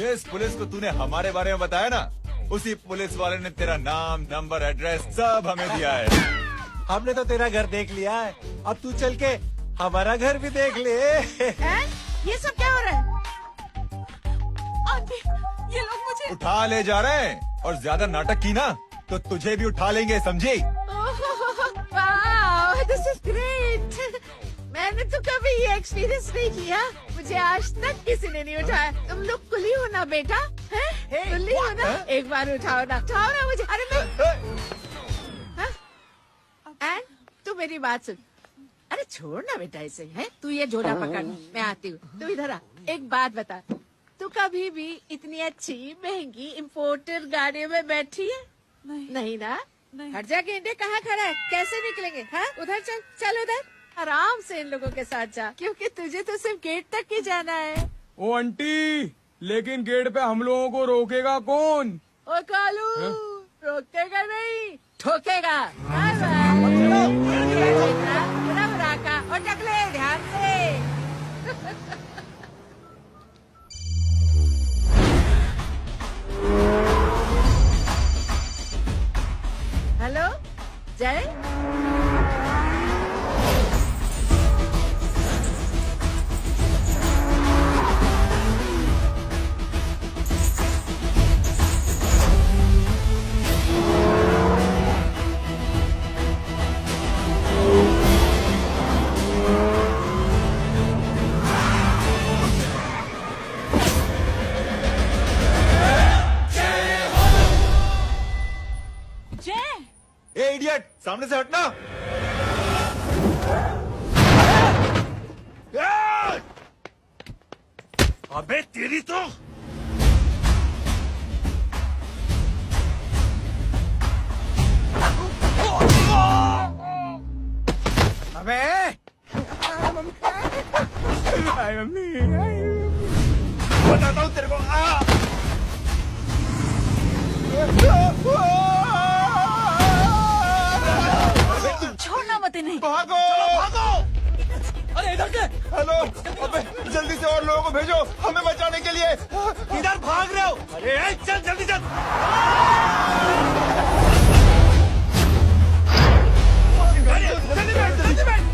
जिस पुलिस को तूने हमारे बारे में बताया ना, उसी पुलिस वाले ने तेरा नाम, नंबर, एड्रेस सब हमें दिया है। हमने तो तेरा घर देख लिया है, अब तू चल के हमारा घर भी देख ले। ये सब क्या हो रहा है? आंटी, ये लोग मुझे उठा ले जा रहे हैं, और ज्यादा नाटक की ना तो तुझे भी उठा लेंगे, समझी? This is great. मैंने तो कभी ये एक्सपीरियंस नहीं किया, मुझे आज तक किसी ने नहीं उठाया। तुम लोग कुली हो ना बेटा, हैं? कुली हो ना? एक बार उठाओ ना मुझे। अरे मैं एंड तू मेरी बात सुन। अरे छोड़ ना बेटा इसे, है? तू ये झोला पकड़, मैं आती हूँ। तू इधर आ, एक बात बता, तू कभी भी इतनी अच्छी महंगी इम्पोर्टेड गाड़ी में बैठी है? नहीं ना? हट जा गेंडे, कहाँ खड़ा है? कैसे निकलेंगे? हाँ, उधर चल, चल उधर। आराम से इन लोगों के साथ जा, क्योंकि तुझे तो सिर्फ गेट तक ही जाना है। ओ आंटी, लेकिन गेट पे हम लोगों को रोकेगा कौन? ओ कालू, रोकेगा नहीं, ठोकेगा। Bye bye. और टकले ध्यान से। हेलो जय, ए इडियट, सामने से हटना। अबे तेरी तो अबे बताता हूँ तेरे को। छोड़ना मत इन्हें। भागो भागो। अरे इधर से। हेलो, अबे जल्दी से और लोगों को भेजो हमें बचाने के लिए। इधर भाग रहे हो? अरे चल जल्दी चल। जल्दी बैठ।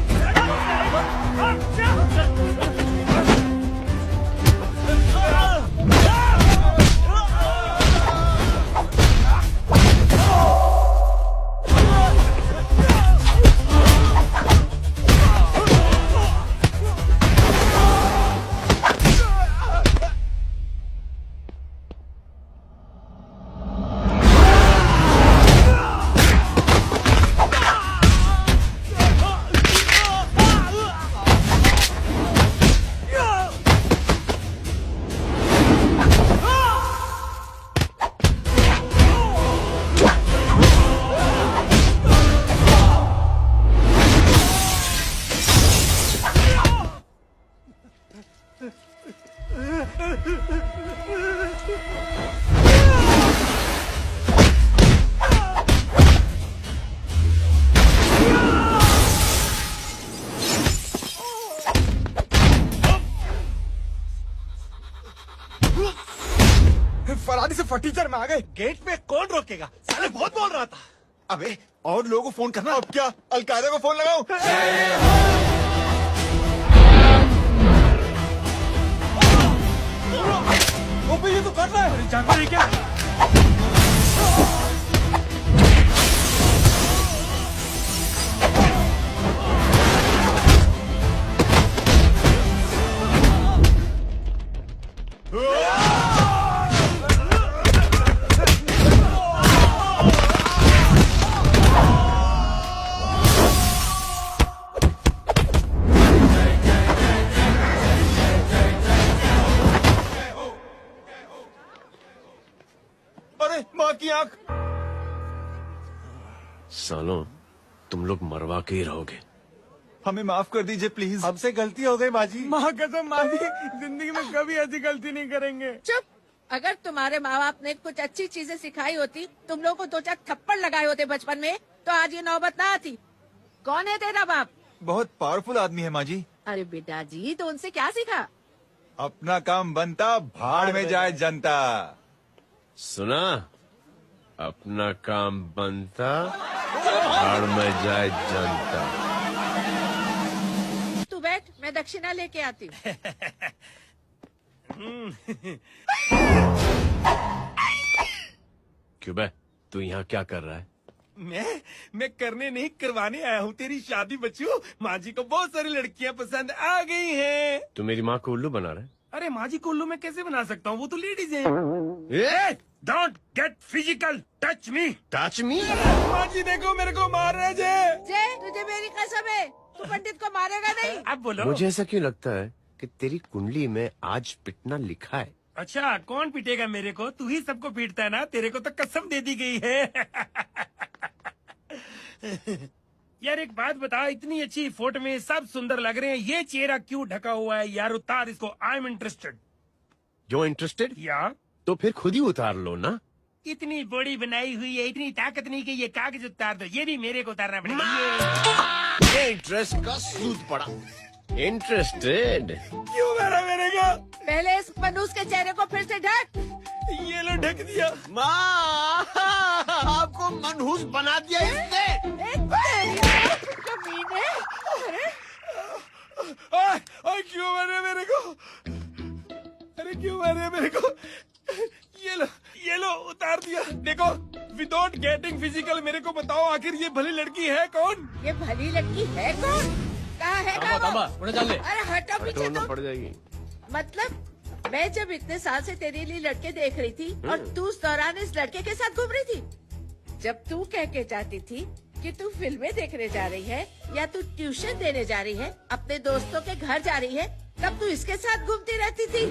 फरारी से फटीचर में आ गए। गेट पे कौन रोकेगा? साले बहुत बोल रहा था। अबे और लोगों को फोन करना। अब क्या अलकायदा को फोन लगाऊं? वो ये तो कर रहा है। जानता है क्या? अरे माँ की आंख। सालों, तुम लोग मरवा के ही रहोगे। हमें माफ कर दीजिए प्लीज। हमसे गलती हो गई माजी। माँ कसम माजी, जिंदगी में कभी ऐसी गलती नहीं करेंगे। चुप। अगर तुम्हारे माँ बाप ने कुछ अच्छी चीजें सिखाई होती, तुम लोगों को 2-4 थप्पड़ लगाए होते बचपन में, तो आज ये नौबत ना आती। कौन है तेरा बाप? बहुत पावरफुल आदमी है माँ जी। अरे बेटा जी, तो उनसे क्या सीखा? अपना काम बनता, भाड़ में जाए जनता। सुना? अपना काम बनता, भाड़ में जाए जनता। तू बैठ, मैं दक्षिणा लेके आती हूँ। क्यों बे? तू यहाँ क्या कर रहा है? मैं करने नहीं करवाने आया हूँ तेरी शादी बच्चू। माँ जी को बहुत सारी लड़कियाँ पसंद आ गई हैं। तू मेरी माँ को उल्लू बना रहा है? अरे माँ जी को उल्लू मैं कैसे बना सकता हूँ, वो तो लेडीज हैं। Don't get physical, touch me. Touch me? माँ जी देखो मेरे को मार रहे जय। जय, तुझे मेरी कसम है, तू पंडित को मारेगा नहीं। अब बोलो। मुझे ऐसा क्यों लगता है कि तेरी कुंडली में आज पिटना लिखा है? अच्छा कौन पीटेगा मेरे को? तू ही सबको पीटता है ना, तेरे को तो कसम दे दी गई है। यार एक बात बता, इतनी अच्छी फोटो में सब सुंदर लग रहे हैं, ये चेहरा क्यों ढका हुआ है यार? उतार इसको, आई एम इंटरेस्टेड। जो इंटरेस्टेड? या तो फिर खुद ही उतार लो ना। इतनी बॉडी बनाई हुई है, इतनी ताकत नहीं कि ये कागज उतार दो, ये भी मेरे को उतारना पड़ेगा। ये इंटरेस्ट का सूद पड़ा। इंटरेस्टेड? क्यों मारा मेरे को? पहले इस मनूस के चेहरे को फिर से ढक। ये लो ढक दिया। माँ, आपको मनहूस बना दिया इसने। एक तेरी कमीने। अरे क्यों मारे मेरे को? अरे क्यों मारे मेरे को? ये लो उतार दिया। देखो विदाउट गेटिंग फिजिकल मेरे को बताओ आखिर ये भली लड़की है कौन? ये भली लड़की है कौन? कहाँ है ना वो? अरे हटो पीछे ढूंढना तो। पड़ जाएगी। मतलब मैं जब इतने साल से तेरे लिए लड़के देख रही थी और तू उस दौरान इस लड़के के साथ घूम रही थी। जब तू कह के जाती थी कि तू फिल्में देखने जा रही है या तू ट्यूशन देने जा रही है, अपने दोस्तों के घर जा रही है, तब तू इसके साथ घूमती रहती थी।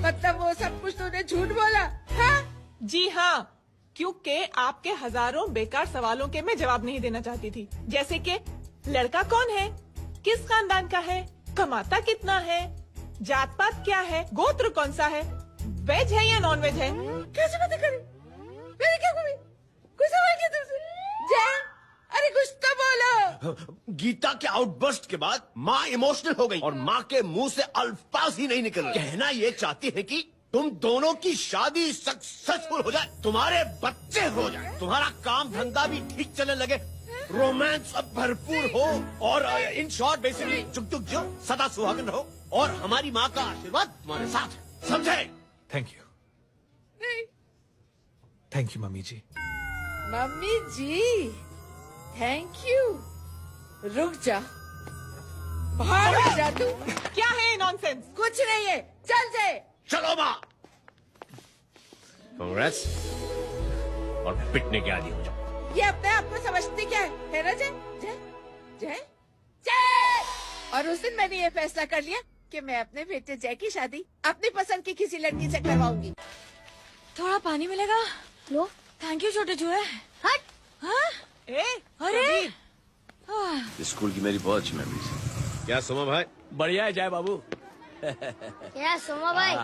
मतलब वो सब कुछ तूने झूठ बोला? हाँ? जी हाँ, क्योंकि आपके हजारों बेकार सवालों के मैं जवाब नहीं देना चाहती थी। जैसे कि लड़का कौन है, किस खानदान का है, कमाता कितना है, जात पात क्या है, गोत्र कौन सा है, वेज है या नॉन वेज है। कैसे बातें करी? मैंने क्या करी? कोई सवाल किया तुमसे? जय, अरे कुछ तो बोलो। गीता के आउटबर्स्ट के बाद माँ इमोशनल हो गई और माँ के मुंह से अल्फाज ही नहीं निकल रहे। कहना ये चाहती है कि तुम दोनों की शादी सक्सेसफुल हो जाए, तुम्हारे बच्चे हो जाए, तुम्हारा काम धंधा भी ठीक चलने लगे, रोमांस अब भरपूर हो और इन शॉर्ट बेसिकली जुग जुग जो सदा सुहागन रहो और हमारी माँ का आशीर्वाद तुम्हारे साथ। समझे? थैंक यू, नहीं thank you mummy ji. Mummy ji thank you. रुक जा, बाहर आ जा तू। क्या है नॉनसेंस? कुछ नहीं है, चल जाए। चलो माँ। कांग्रेस और पिटने के आदि हो जाओ। ये अपने आप को समझती क्या है ना जय? जय जय जय। और उस दिन मैंने ये फैसला कर लिया कि मैं अपने बेटे जय की शादी अपनी पसंद की किसी लड़की से करवाऊंगी। थोड़ा पानी मिलेगा? लो। थैंक यू छोटे चूहे। हट। हाँ? अरे स्कूल की मेरी बहुत अच्छी मेमोरीज है। क्या सोमा भाई? बढ़िया है जय बाबू। क्या सोमा भाई?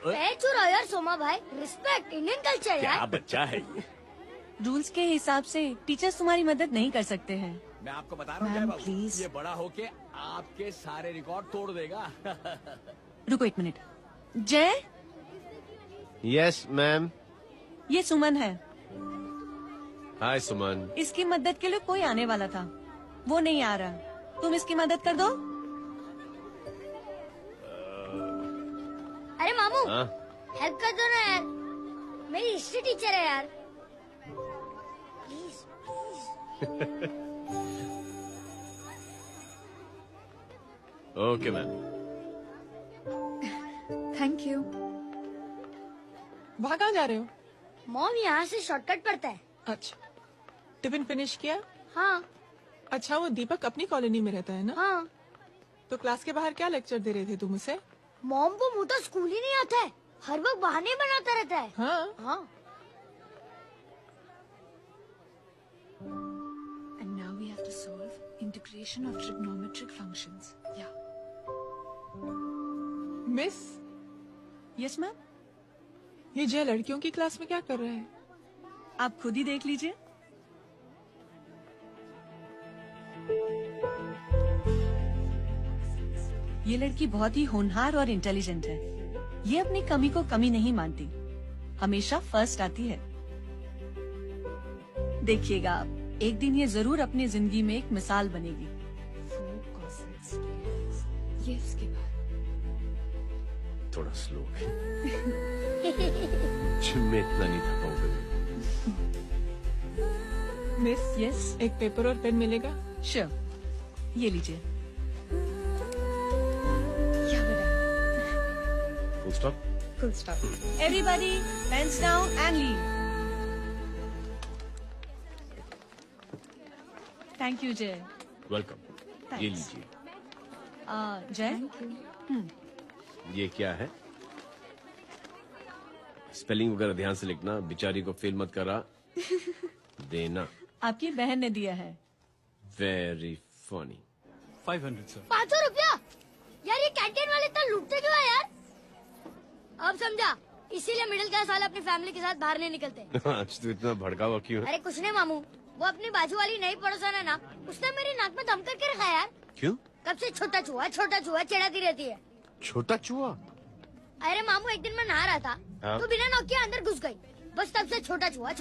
पैर छुड़ाओ यार सोमा भाई, रिस्पेक्ट इंडियन कल्चर क्या यार। बच्चा है ये। रूल्स के हिसाब से टीचर्स तुम्हारी मदद नहीं कर सकते हैं। मैं आपको बता रहा हूँ जय मैम, बाबू, प्लीज। ये बड़ा होके आपके सारे रिकॉर्ड तोड़ देगा। रुको एक मिनट। जय, यस मैम। ये सुमन है। हाय सुमन। इसकी मदद के लिए कोई आने वाला था, वो नहीं आ रहा। तुम इसकी मदद कर दो। अरे मामू हाँ? हेल्प कर दो ना यार, मेरी हिस्ट्री टीचर है यार। Please please. Okay ma'am. Thank you. वहाँ कहाँ जा रहे हो? मॉम यहाँ से शॉर्टकट पड़ता है। अच्छा, टिफिन फिनिश किया? हाँ अच्छा, वो दीपक अपनी कॉलोनी में रहता है ना? हाँ। तो क्लास के बाहर क्या लेक्चर दे रहे थे तुम उसे? मॉम को मुँह तो स्कूल ही नहीं आता है, हर वक्त बहाने बनाता रहता है। हाँ। हाँ। And now we have to solve integration of trigonometric functions. Yeah. Miss, Yes ma'am. ये जय लड़कियों की क्लास में क्या कर रहा है? आप खुद ही देख लीजिए। ये लड़की बहुत ही होनहार और इंटेलिजेंट है। ये अपनी कमी को कमी नहीं मानती, हमेशा फर्स्ट आती है। देखिएगा आप, एक दिन ये जरूर अपनी जिंदगी में एक मिसाल बनेगी। ये उसके बाद थोड़ा स्लो जिम में इतना नहीं था कभी। मिस, यस, एक पेपर और पेन मिलेगा? श्योर, ये लीजिए। Full stop. Full stop. Everybody pens down and leave. Thank you Jay. Welcome. ये लीजिए। जय, ये क्या है? स्पेलिंग वगैरह ध्यान से लिखना, बिचारी को फेल मत करा देना। आपकी बहन ने दिया है। Very funny. 500 सर। 500 रुपया? यार ये कैंटीन वाले इतना लूटते क्यों है यार? अब समझा, इसीलिए मिडिल क्लास वाले अपनी फैमिली के साथ बाहर नहीं निकलते। आज तो इतना भड़का हुआ क्यों है? अरे कुछ नहीं मामू, वो अपनी बाजू वाली नई पड़ोसन है ना, उसने मेरी नाक में दम करके रखा है यार। क्यों? कब से छोटा चूहा चिढ़ाती रहती है। छोटा चूहा? अरे मामू, एक दिन मैं नहा रहा था हाँ? तो बिना नॉक के अंदर घुस गई, बस तब से छोटा चूहा।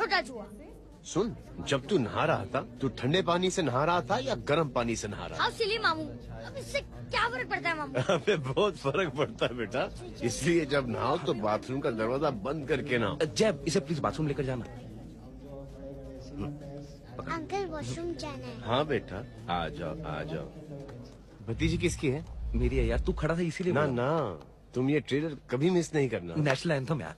सुन, जब तू नहा रहा था, तू ठंडे पानी से नहा रहा था या गर्म पानी से नहा रहा था? हाउ सिली मामू, अब इससे क्या फर्क पड़ता है मामू? अबे बहुत फर्क पड़ता है बेटा, इसलिए जब नहाओ तो बाथरूम का दरवाजा बंद करके नहाओ। जय, इसे प्लीज बाथरूम लेकर जाना। अंकल वॉशरूम जाना है। हाँ बेटा, आ जाओ। भतीजी किसकी है? मेरी है यार, तू खड़ा था इसीलिए ना ना, तुम ये ट्रेलर कभी मिस नहीं करना। नेशनल एंथम यार।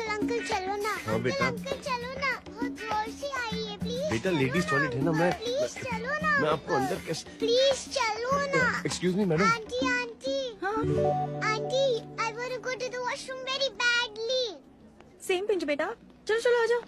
अंकल चलो ना। हाँ बेटा। अंकल चलो ना, बहुत जोर से आई है, प्लीज। बेटा लेडीज टॉयलेट है ना, मैं प्लीज चलो ना। मैं आपको अंदर कैसे? प्लीज चलो ना। Excuse me madam. Aunty I want to go to the washroom very badly. Same pinch बेटा, चलो आ जाओ।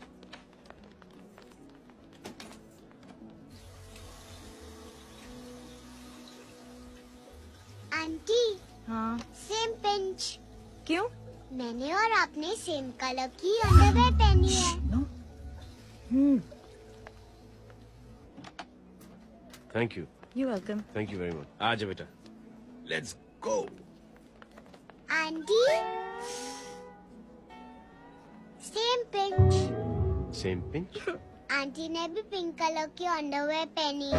आंटी, हाँ, सेम पिंच। क्यों? मैंने और आपने सेम कलर की अंडरवेयर पहनी है। Thank you. You welcome. Thank you very much. आ जाओ बेटा, let's go. Aunty, same pinch. Same pinch? Aunty ने भी पिंक कलर की अंडरवेयर पहनी है।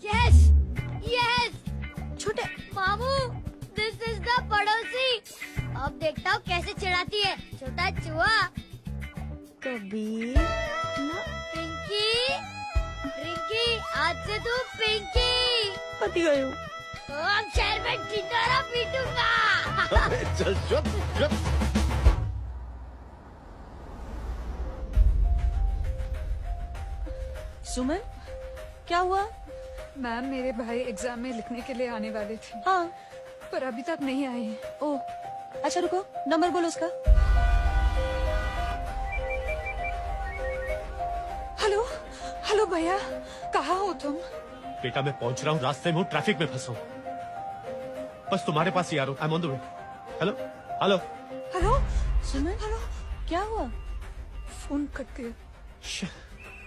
Yes yes. छोटे मामू, दिस इज द पड़ोसी। अब देखता हूँ कैसे चिढ़ाती है छोटा चूहा। कबीर पिंकी, रिंकी, आज से तू पिंकी। पति गयो। तो अब शहर में ढिंढोरा पीटूंगा। चल चुप। सुमन, क्या हुआ? मैम, मेरे भाई एग्जाम में लिखने के लिए आने वाले थे, हाँ, पर अभी तक नहीं आए हैं। ओह, अच्छा रुको, नंबर बोलो उसका। हेलो भैया, कहाँ हो तुम? बेटा मैं पहुंच रहा हूँ, रास्ते में हूँ, ट्रैफिक में फंसा हूँ, बस तुम्हारे पास ही आ रहा हूँ। I am on the way. Hello. Suman, क्या हुआ? फोन कट गया।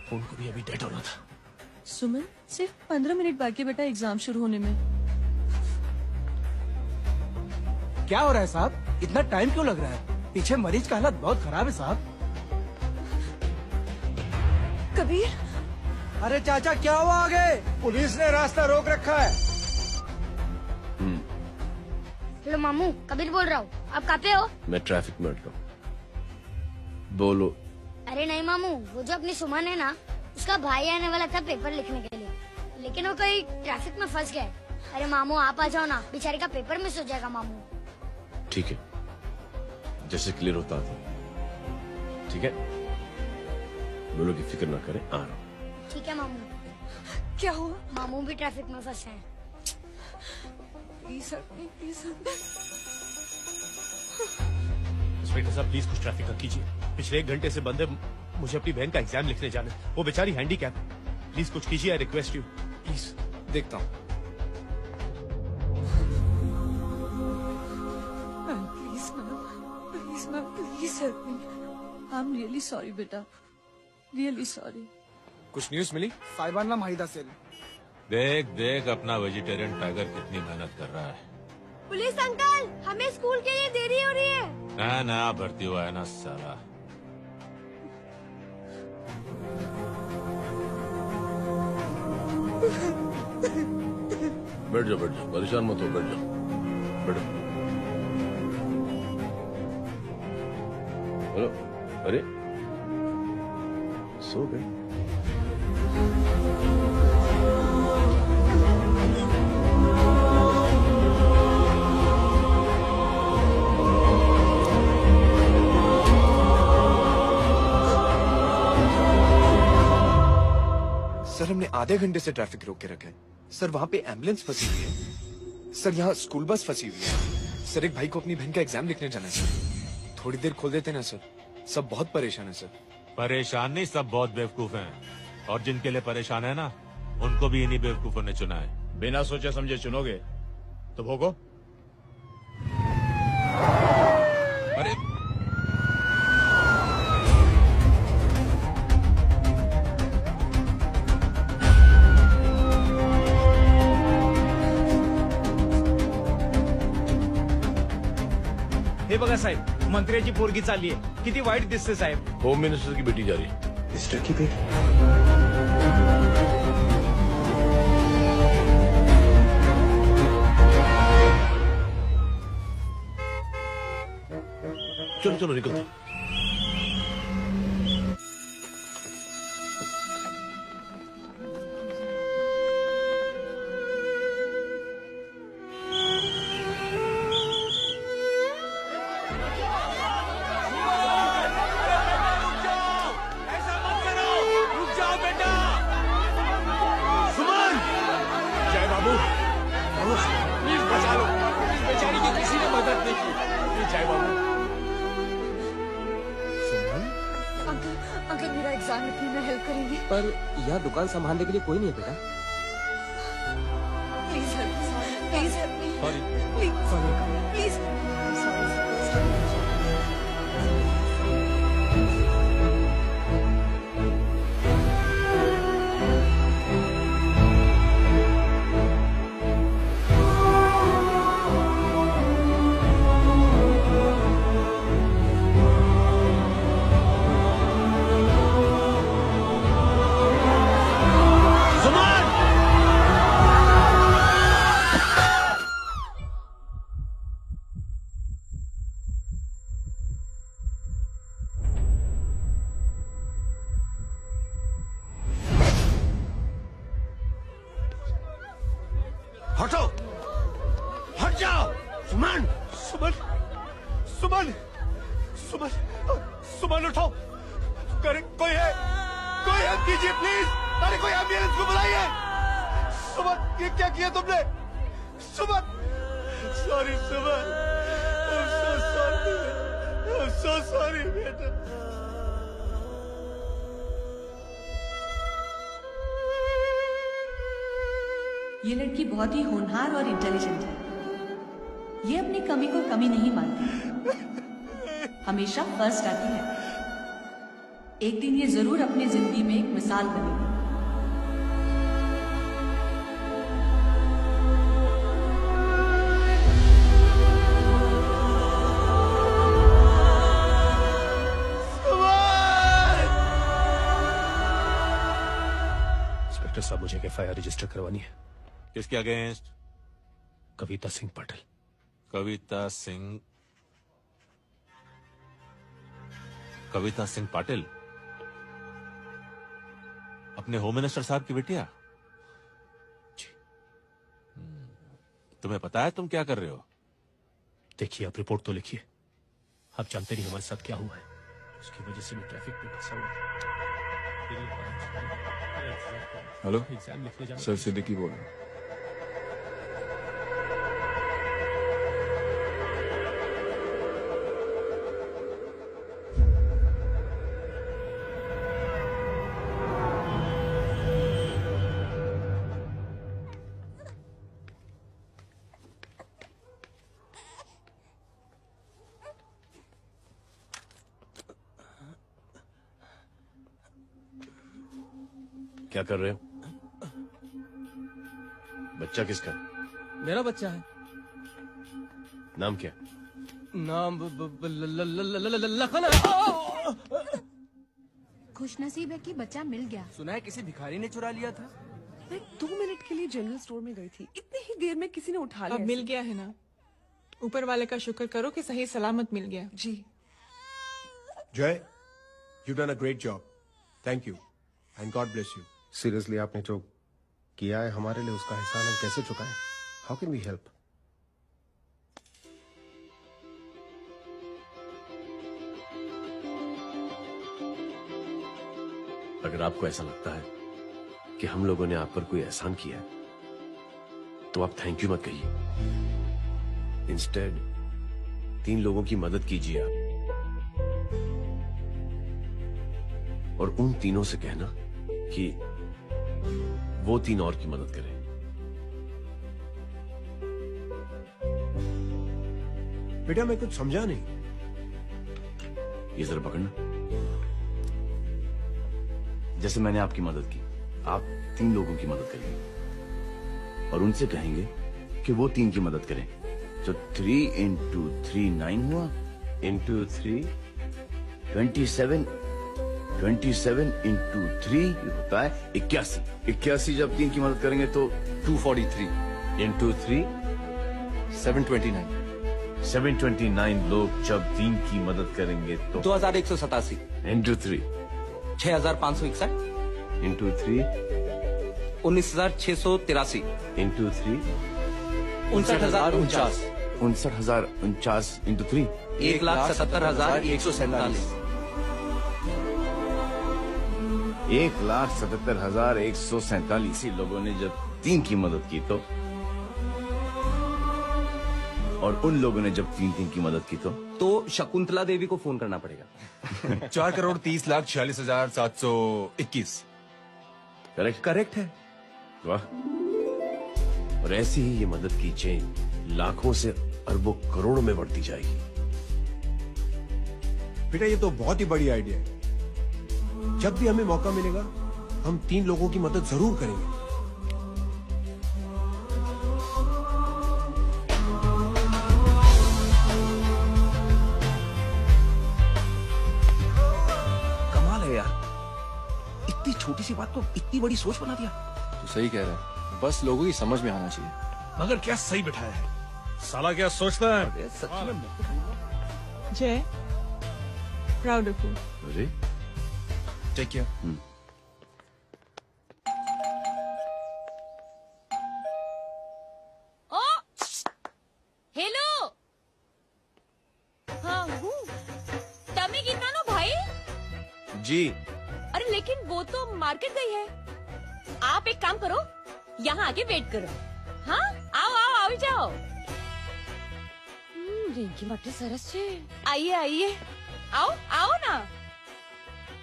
फोन को भी अभी डेड होना था। सुमन, सिर्फ 15 मिनट बाकी बेटा एग्जाम शुरू होने में। क्या हो रहा है साहब? इतना टाइम क्यों लग रहा है? पीछे मरीज का हालत बहुत खराब है साहब। कबीर, अरे चाचा क्या हुआ आगे? पुलिस ने रास्ता रोक रखा है। हेलो मामू, कबीर बोल रहा हूँ। आप कहाँ पे हो? मैं ट्रैफिक में अटका हूँ। बोलो। अरे नहीं मामू, वो जो अपनी सुमन है ना, उसका भाई आने वाला था पेपर लिखने के लिए, लेकिन वो कहीं ट्रैफिक में फंस गया। अरे मामू आप आ जाओ ना, बेचारी का पेपर मिस हो जाएगा मामू। ठीक है, जैसे क्लियर होता था। ठीक है, बोलो की फिक्र ना करें, आ रहा हूँ। ठीक है मामू। क्या हुआ? मामू भी ट्रैफिक में फंसे हैं। प्लीज इंस्पेक्टर साहब प्लीज कुछ ट्रैफिक का कीजिए। पिछले 1 घंटे से बंद है, मुझे अपनी बहन का एग्जाम लिखने जाना है। वो बेचारी हैंडीकैप है। प्लीज कुछ कीजिए, आई रिक्वेस्ट यू प्लीज। देखता हूँ। Please ma'am, please help me. I am really sorry बेटा, रियली सॉरी। कुछ न्यूज मिली? साहिबाना माहिदा सेल। देख देख अपना वेजिटेरियन टाइगर कितनी मेहनत कर रहा है। पुलिस अंकल, हमें स्कूल के लिए देरी हो रही है। नया भर्ती हुआ है ना साला। बैठ जाओ परेशान मत हो, बैठ जाओ बैठो। हेलो, अरे सो गए? सर हमने आधे घंटे से ट्रैफिक रोक के रखा है। सर वहाँ पे एम्बुलेंस फंसी हुई है। सर यहाँ स्कूल बस फंसी हुई है। सर एक भाई को अपनी बहन का एग्जाम लिखने जाना है सर। थोड़ी देर खोल देते ना सर। सब बहुत परेशान है सर। परेशान नहीं, सब बहुत बेवकूफ हैं। और जिनके लिए परेशान है ना, उनको भी इन्हीं बेवकूफों ने चुना है। बिना सोचे समझे चुनोगे तो भोगो। अरे हे बघा साहेब, मंत्र्याची पोरगी चालली आहे. किती वाईट दिसते साहेब. होम मिनिस्टर की बेटी जा रही है। मिस्टर की बेटी? चलो चलो निकलते। अंकल मेरा एग्जाम लिखने में हेल्प करेंगे? पर यहाँ दुकान संभालने के लिए कोई नहीं है बेटा. Please help me, please help me, sorry. Please please. हटो, हट जाओ। सुमन, सुमन, सुमन, सुमन, सुमन उठो। करे कोई है, कोई हेल्प कीजिए प्लीज। अरे कोई एम्बुलेंस को बुलाइए। सुमन, ये क्या किया तुमने? Suman, sorry Suman, I'm so sorry, I'm so sorry बेटा। ये लड़की बहुत ही होनहार और इंटेलिजेंट है। ये अपनी कमी को कमी नहीं मानती, हमेशा फर्स्ट आती है। एक दिन ये जरूर अपनी जिंदगी में एक मिसाल बनेगी। इंस्पेक्टर साहब, मुझे एफआईआर रजिस्टर करवानी है। किसके अगेंस्ट? कविता सिंह पाटिल। कविता सिंह, कविता सिंह पाटिल अपने होम मिनिस्टर साहब की बेटिया? जी। तुम्हें पता है तुम क्या कर रहे हो? देखिए, आप रिपोर्ट तो लिखिए। आप जानते नहीं हमारे साथ क्या हुआ है। उसकी वजह से मैं ट्रैफिक में फंसा हुआ। हेलो एग्जाम लिखने जाना। सर, सिद्दीकी बोल रहा हूँ। क्या कर रहे हो? बच्चा किसका? मेरा बच्चा है। नाम क्या? नाम लखन है। खुश नसीब है कि बच्चा मिल गया। सुना है किसी भिखारी ने चुरा लिया था। मैं 2 मिनट के लिए जनरल स्टोर में गई थी, इतनी ही देर में किसी ने उठा लिया। अब मिल गया है ना, ऊपर वाले का शुक्र करो कि सही सलामत मिल गया। जी। जय, you done a great job. Thank you and God bless you. Seriously आपने जो किया है हमारे लिए, उसका एहसान हम कैसे चुकाएं? How can we help? अगर आपको ऐसा लगता है कि हम लोगों ने आप पर कोई एहसान किया है तो आप थैंक यू मत कहिए। इंस्टेड 3 लोगों की मदद कीजिए आप, और उन तीनों से कहना कि वो 3 और की मदद करें। बेटा मैं कुछ समझा नहीं। ये जरा पकड़ना। जैसे मैंने आपकी मदद की, आप 3 लोगों की मदद करेंगे और उनसे कहेंगे कि वो 3 की मदद करें। तो 3 into 3 9 हुआ, into 3 27, 27 into 3 होता है 81। 81 जब 3 की मदद करेंगे तो 243 into 3 729। 729 लोग जब 3 की मदद करेंगे तो 2187 into 3 6561 into 3 19683 into 3 59049 59,049 into 3 1,77,147 1,77,147 लोगों ने जब 3 की मदद की तो, और उन लोगों ने जब 3 की मदद की तो शकुंतला देवी को फोन करना पड़ेगा। 4,30,46,721। करेक्ट है। वाह। और ऐसी ही ये मदद की चेन लाखों से अरबों करोड़ों में बढ़ती जाएगी। बेटा ये तो बहुत ही बड़ी आइडिया है। जब भी हमें मौका मिलेगा हम 3 लोगों की मदद जरूर करेंगे। कमाल है यार, इतनी छोटी सी बात को इतनी बड़ी सोच बना दिया। तू सही कह रहा है, बस लोगों की समझ में आना चाहिए। मगर क्या सही बिठाया है, साला क्या सोचता है। सच में जय, प्राउड ऑफ यू। अरे टेक केयर। ओ हेलो हाँ हूँ तमे कितना नो भाई। जी। अरे लेकिन वो तो मार्केट गई है। आप एक काम करो, यहाँ आके वेट करो। हाँ आओ आओ आओ जाओ। रिंकी मटर सरस छे। आइए आइए आओ आओ ना।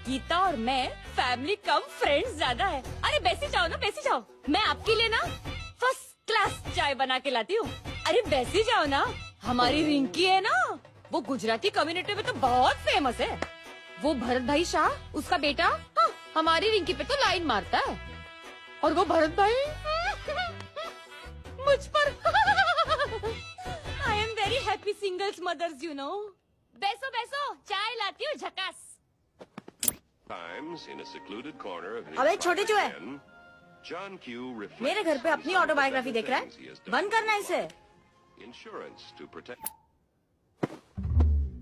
गीता और मैं फैमिली कम फ्रेंड्स ज्यादा है। अरे बैसी जाओ ना, बैसी जाओ। मैं आपके लिए ना फर्स्ट क्लास चाय बना के लाती हूँ। अरे बैसी जाओ ना। हमारी रिंकी है ना, वो गुजराती कम्युनिटी में तो बहुत फेमस है। वो भरत भाई शाह, उसका बेटा, हाँ, हमारी रिंकी पे तो लाइन मारता है। और वो भरत भाई मुझ पर। I am very happy singles mothers you know. बैसो बैसो, चाय लाती हूँ झकास। अबे छोटे चूहे, मेरे घर पे अपनी ऑटोबायोग्राफी देख रहा है, बंद करना इसे।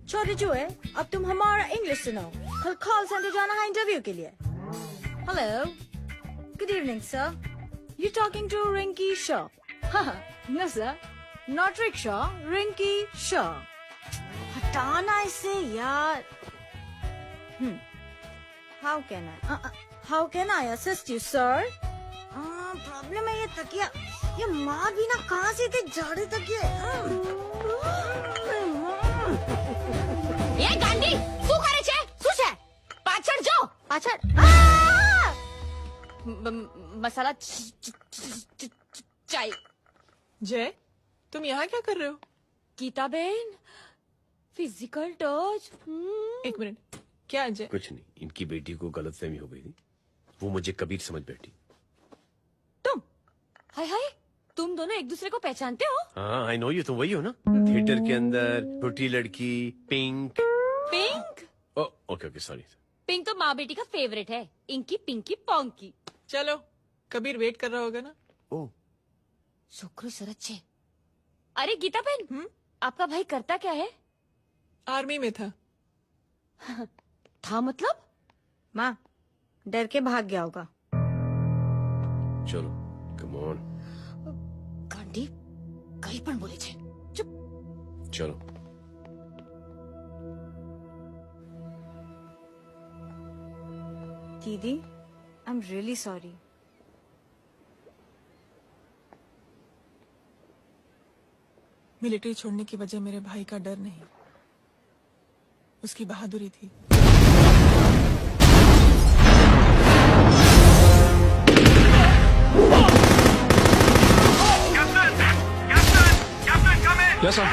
छोटे चूहे, अब तुम हमारा इंग्लिश सुनाओ। कल कॉल सेंटर जाना है इंटरव्यू के लिए। Hello, good evening sir, you talking to Rinki Shaw? No sir, not rickshaw, Rinki Shaw. हटाना इसे यार। How can I assist you, sir? Problem है ये तकिया, ये मार भी ना कहाँ से थे झाड़े तकिए। ये गांधी, શું કરે છે? શું છે? પાછળ જો, પાછળ। मसाला चाय। जय, तुम यहाँ क्या कर रहे हो? गीता बहन, फिजिकल टच। एक मिनट, क्या जय? कुछ नहीं, इनकी बेटी को गलतफहमी हो गई थी वो मुझे कबीर समझ बैठी। तुम हाय हाय, तुम दोनों एक दूसरे को पहचानते हो? हाँ आई नो यू, तुम वही हो ना थिएटर के अंदर छोटी लड़की pink. Pink? Okay okay sorry. Pink तो माँ बेटी का फेवरेट है, इंकी पिंकी पोंकी। चलो कबीर वेट कर रहा होगा ना। ओ शुक्र सरच्चे। अरे गीता बहन, आपका भाई करता क्या है? आर्मी में था। था मतलब? माँ डर के भाग गया होगा। चलो कम ऑन। गांडी कहीं पण बोले छे। चुप। चलो दीदी I am really sorry. Military छोड़ने की वजह मेरे भाई का डर नहीं, उसकी बहादुरी थी। Yes, sir.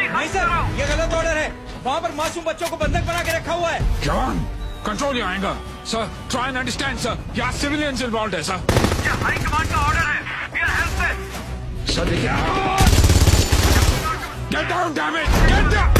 नहीं सर, ये गलत ऑर्डर है। वहाँ पर मासूम बच्चों को बंधक बना के रखा हुआ है। जवान control your anger sir, try and understand sir, यहाँ सिविलियंस इन्वॉल्व है सर। ये हाई कमांड का ऑर्डर है, वी आर हेल्पलेस। सर देखिए, get down damn it, get down.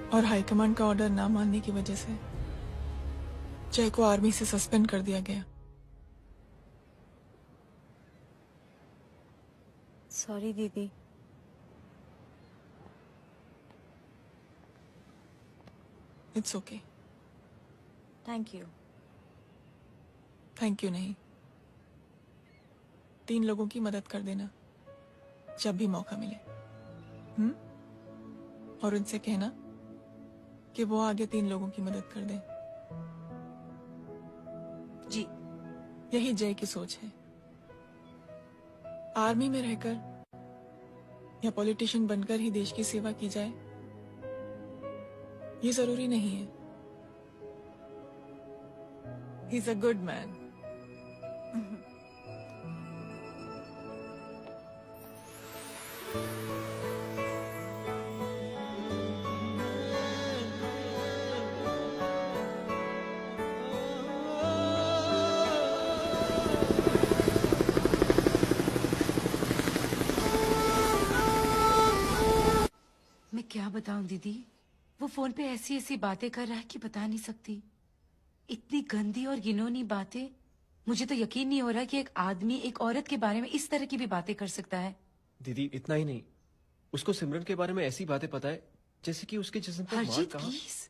और हाईकमांड का ऑर्डर ना मानने की वजह से जय को आर्मी से सस्पेंड कर दिया गया। सॉरी दीदी। It's okay. Thank you. Thank you नहीं, 3 लोगों की मदद कर देना जब भी मौका मिले। और उनसे कहना कि वो आगे 3 लोगों की मदद कर दें। जी। यही जय की सोच है। आर्मी में रहकर या पॉलिटिशियन बनकर ही देश की सेवा की जाए, ये जरूरी नहीं है। He is a good man. मैं क्या बताऊं दीदी, वो फोन पे ऐसी ऐसी बातें कर रहा है कि बता नहीं सकती। इतनी गंदी और घिनौनी बातें मुझे तो यकीन नहीं हो रहा कि एक आदमी एक औरत के बारे में इस तरह की भी बातें कर सकता है। दीदी इतना ही नहीं, उसको सिमरन के बारे में ऐसी बातें पता है जैसे कि उसके जिस्म पर मार हरजीत कहाँ। प्लीज।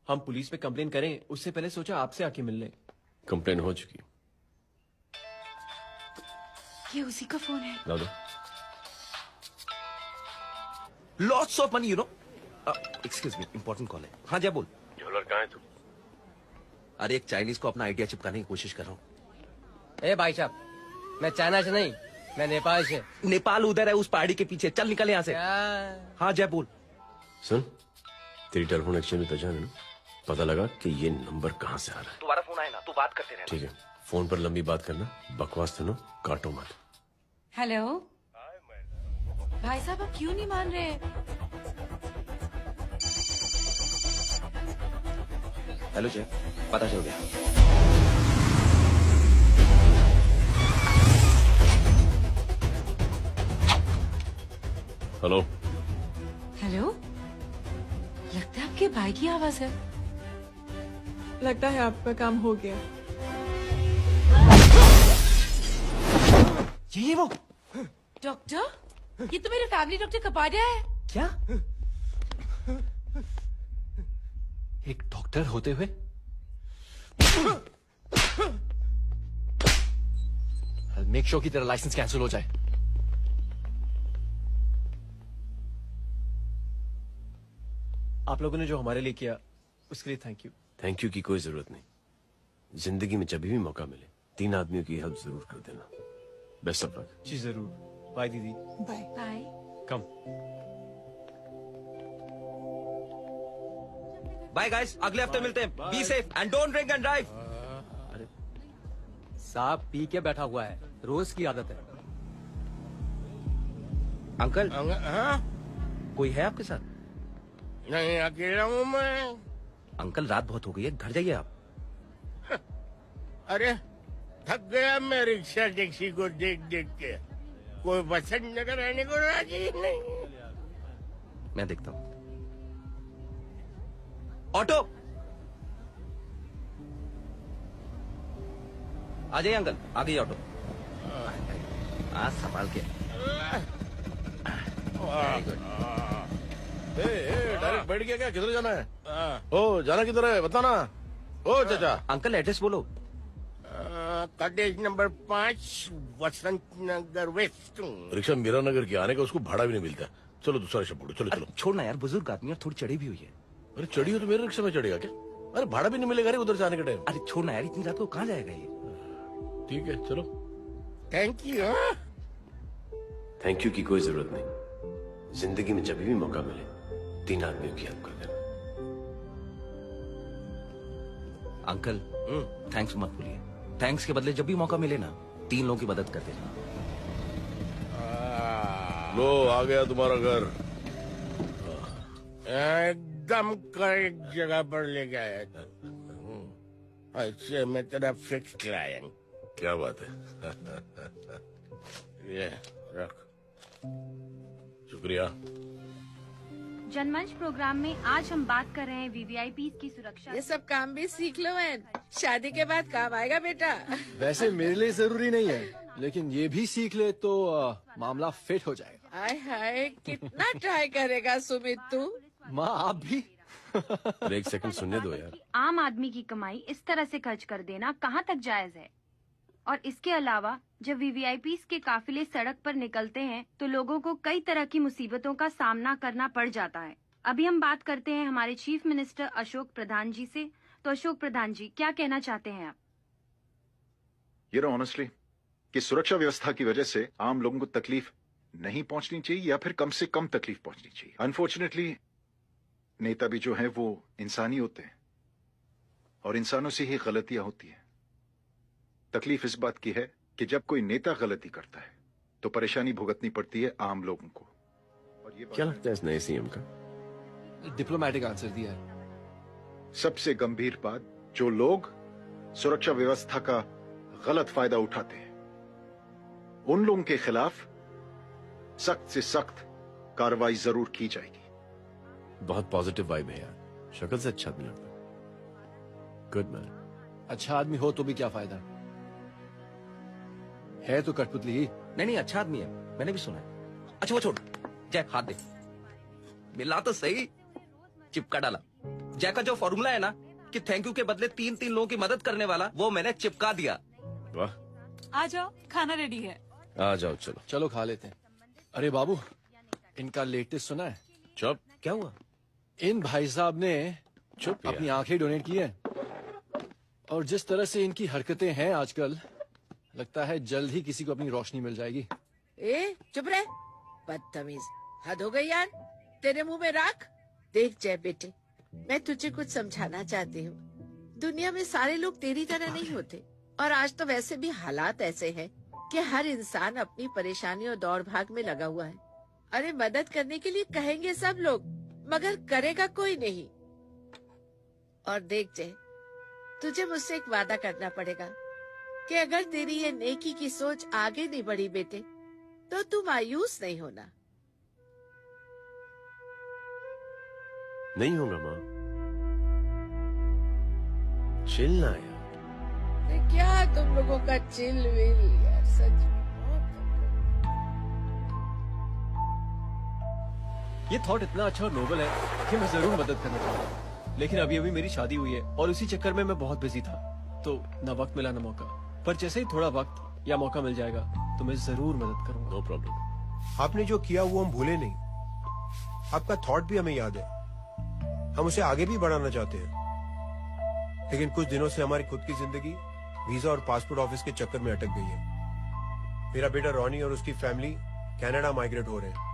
हम पुलिस में कंप्लेन करें उससे पहले सोचा आपसे आके मिल लें। कंप्लेन हो चुकी। ये उसी का फोन है। लाओ दो। Lots of money, you know. Excuse me, important call है। हाँ जय बोल। ज्वेलर कहाँ है तू? अरे एक चाइनीज को अपना आइडिया चिपकाने की कोशिश कर रहा हूँ। ए भाई साहब, मैं चाइना से नहीं, मैं नेपाल से। नेपाल उधर है, उस पहाड़ी के पीछे। चल निकल यहाँ से। हाँ जय बोल। सुन, तेरी टेलीफोन एक्सचेंज में पहचान है ना? पता लगा कि ये नंबर कहाँ से आ रहा है। दोबारा फोन आए ना तो बात करते रहना। ठीक है, फोन पर लंबी बात करना, बकवास सुनो, काटो मत। हेलो भाई साहब, आप क्यों नहीं मान रहे? हेलो जय, पता चल गया। हेलो हेलो, लगता है आपके भाई की आवाज है। लगता है आपका काम हो गया। ये वो डॉक्टर, ये तो मेरे फैमिली डॉक्टर कपाडिया है। क्या? एक डॉक्टर होते हुए मेक श्योर कि तेरा लाइसेंस कैंसिल हो जाए। आप लोगों ने जो हमारे लिए किया उसके लिए थैंक यू। थैंक यू की कोई जरूरत नहीं। जिंदगी में जब भी मौका मिले 3 आदमियों की हेल्प जरूर कर देना। Best of luck. जी जरूर। बाय दीदी। Bye bye. Come. Bye guys, अगले हफ्ते मिलते हैं। Be safe and don't drink and drive. साहब पी के बैठा हुआ है, रोज की आदत है। अंकल हाँ? कोई है आपके साथ? नहीं, अकेला हूँ मैं। अंकल रात बहुत हो गई है, घर जाइए आप। अरे थक गया मैं रिक्शा टैक्सी को देख देख के। कोई पसंद नजर आने को राजी नहीं। मैं देखता हूँ। ऑटो आ जाइए अंकल, आ गई ऑटो। संभाल के। डायरेक्ट बैठ गया क्या? किधर जाना है? ओ जाना किधर है बताना। ओ चाचा। अंकल एड्रेस बोलो। कॉटेज नंबर 5, वसंत नगर वेस्ट। रिक्शा मीरा नगर की आने का उसको भाड़ा भी नहीं मिलता। चलो दूसरा रिक्शा पकड़ो। चलो चलो। छोड़ना यार, बुजुर्ग आदमी और थोड़ी चढ़ी भी हुई है। अरे चढ़ी हो तो मेरे रिक्शा में चढ़ेगा क्या? अरे भाड़ा भी नहीं मिलेगा रे उधर जाने के टाइम। अरे छोड़ना यार, इतनी रात को कहाँ जाएगा ये? ठीक है चलो। Thank you. थैंक यू की कोई जरूरत नहीं। जिंदगी में जब भी मौका मिले 3 आदमियों की हेल्प कर देना। अंकल थैंक्स मत भूलिए। थैंक्स के बदले जब भी मौका मिले ना 3 लोगों की मदद कर देना। लो आ गया तुम्हारा घर। एकदम करेक्ट जगह पर लेके आया था। अच्छा मैं तेरा फिक्स क्लाइंट। क्या बात है। ये रख। शुक्रिया। जनमंच प्रोग्राम में आज हम बात कर रहे हैं वीवीआईपी की सुरक्षा। ये सब काम भी सीख लो बहन, शादी के बाद काम आएगा बेटा। वैसे मेरे लिए जरूरी नहीं है, लेकिन ये भी सीख ले तो मामला फिट हो जाएगा। हाय हाय, कितना ट्राई करेगा सुमित तू। माँ आप भी। एक सेकंड सुनने दो यार। आम आदमी की कमाई इस तरह से खर्च कर देना कहाँ तक जायज है? और इसके अलावा जब वीवीआईपी के काफिले सड़क पर निकलते हैं तो लोगों को कई तरह की मुसीबतों का सामना करना पड़ जाता है। अभी हम बात करते हैं हमारे चीफ मिनिस्टर अशोक प्रधान जी से। तो अशोक प्रधान जी, क्या कहना चाहते हैं आप? ये नो ऑनेस्टली कि सुरक्षा व्यवस्था की वजह से आम लोगों को तकलीफ नहीं पहुंचनी चाहिए या फिर कम से कम तकलीफ पहुंचनी चाहिए। अनफॉर्चुनेटली नेता भी जो है वो इंसानी होते हैं और इंसानों से ही गलतियां होती हैं। तकलीफ इस बात की है कि जब कोई नेता गलती करता है तो परेशानी भुगतनी पड़ती है आम लोगों को। और ये क्या लगता है इस नए सीएम का? डिप्लोमेटिक आंसर दिया है। सबसे गंभीर बात, जो लोग सुरक्षा व्यवस्था का गलत फायदा उठाते हैं उन लोगों के खिलाफ सख्त से सख्त कार्रवाई जरूर की जाएगी। बहुत पॉजिटिव वाइब है यार। शक्ल से अच्छा आदमी लगता है। Good man. अच्छा आदमी हो तो भी क्या फायदा, है तो कठपुतली ही। नहीं अच्छा आदमी है, मैंने भी सुना है। अच्छा वो छोड़, जय हाथ दे। मिला तो सही, चिपका डाला। जय का जो फॉर्मूला है ना कि थैंक यू के बदले 3 लोगों की मदद करने वाला, वो मैंने चिपका दिया। वाह, आ जाओ, खाना रेडी है। आ जाओ, चलो चलो खा लेते हैं। अरे बाबू, इनका लेटेस्ट सुना है? चुप, क्या हुआ? इन भाई साहब ने चुप अपनी आंखें डोनेट की है, और जिस तरह से इनकी हरकतें हैं आजकल, लगता है जल्द ही किसी को अपनी रोशनी मिल जाएगी। ए चुप रहे, बदतमीज, हद हो गई यार। तेरे मुंह में राख। देख जय बेटे, मैं तुझे कुछ समझाना चाहती हूँ। दुनिया में सारे लोग तेरी तरह नहीं होते, और आज तो वैसे भी हालात ऐसे हैं कि हर इंसान अपनी परेशानी और दौड़ भाग में लगा हुआ है। अरे मदद करने के लिए कहेंगे सब लोग, मगर करेगा कोई नहीं। और देख जय, तुझे मुझसे एक वादा करना पड़ेगा कि अगर तेरी ये नेकी की सोच आगे नहीं बढ़ी बेटे, तो तू मायूस नहीं होना। नहीं होगा माँ, चिल्ला यार। क्या तुम लोगों का चिल विल यार, सच में। ये थॉट इतना अच्छा और नोबल है कि मैं जरूर मदद करना चाहूंगा, लेकिन अभी अभी मेरी शादी हुई है और उसी चक्कर में मैं बहुत बिजी था, तो ना वक्त मिला ना मौका। पर जैसे ही थोड़ा वक्त या मौका मिल जाएगा तो मैं जरूर मदद करूंगा। No problem. आपने जो किया वो हम भूले नहीं, आपका थॉट भी हमें याद है, हम उसे आगे भी बढ़ाना चाहते हैं। लेकिन कुछ दिनों से हमारी खुद की जिंदगी वीजा और पासपोर्ट ऑफिस के चक्कर में अटक गई है। मेरा बेटा रॉनी और उसकी फैमिली कनाडा माइग्रेट हो रहे हैं।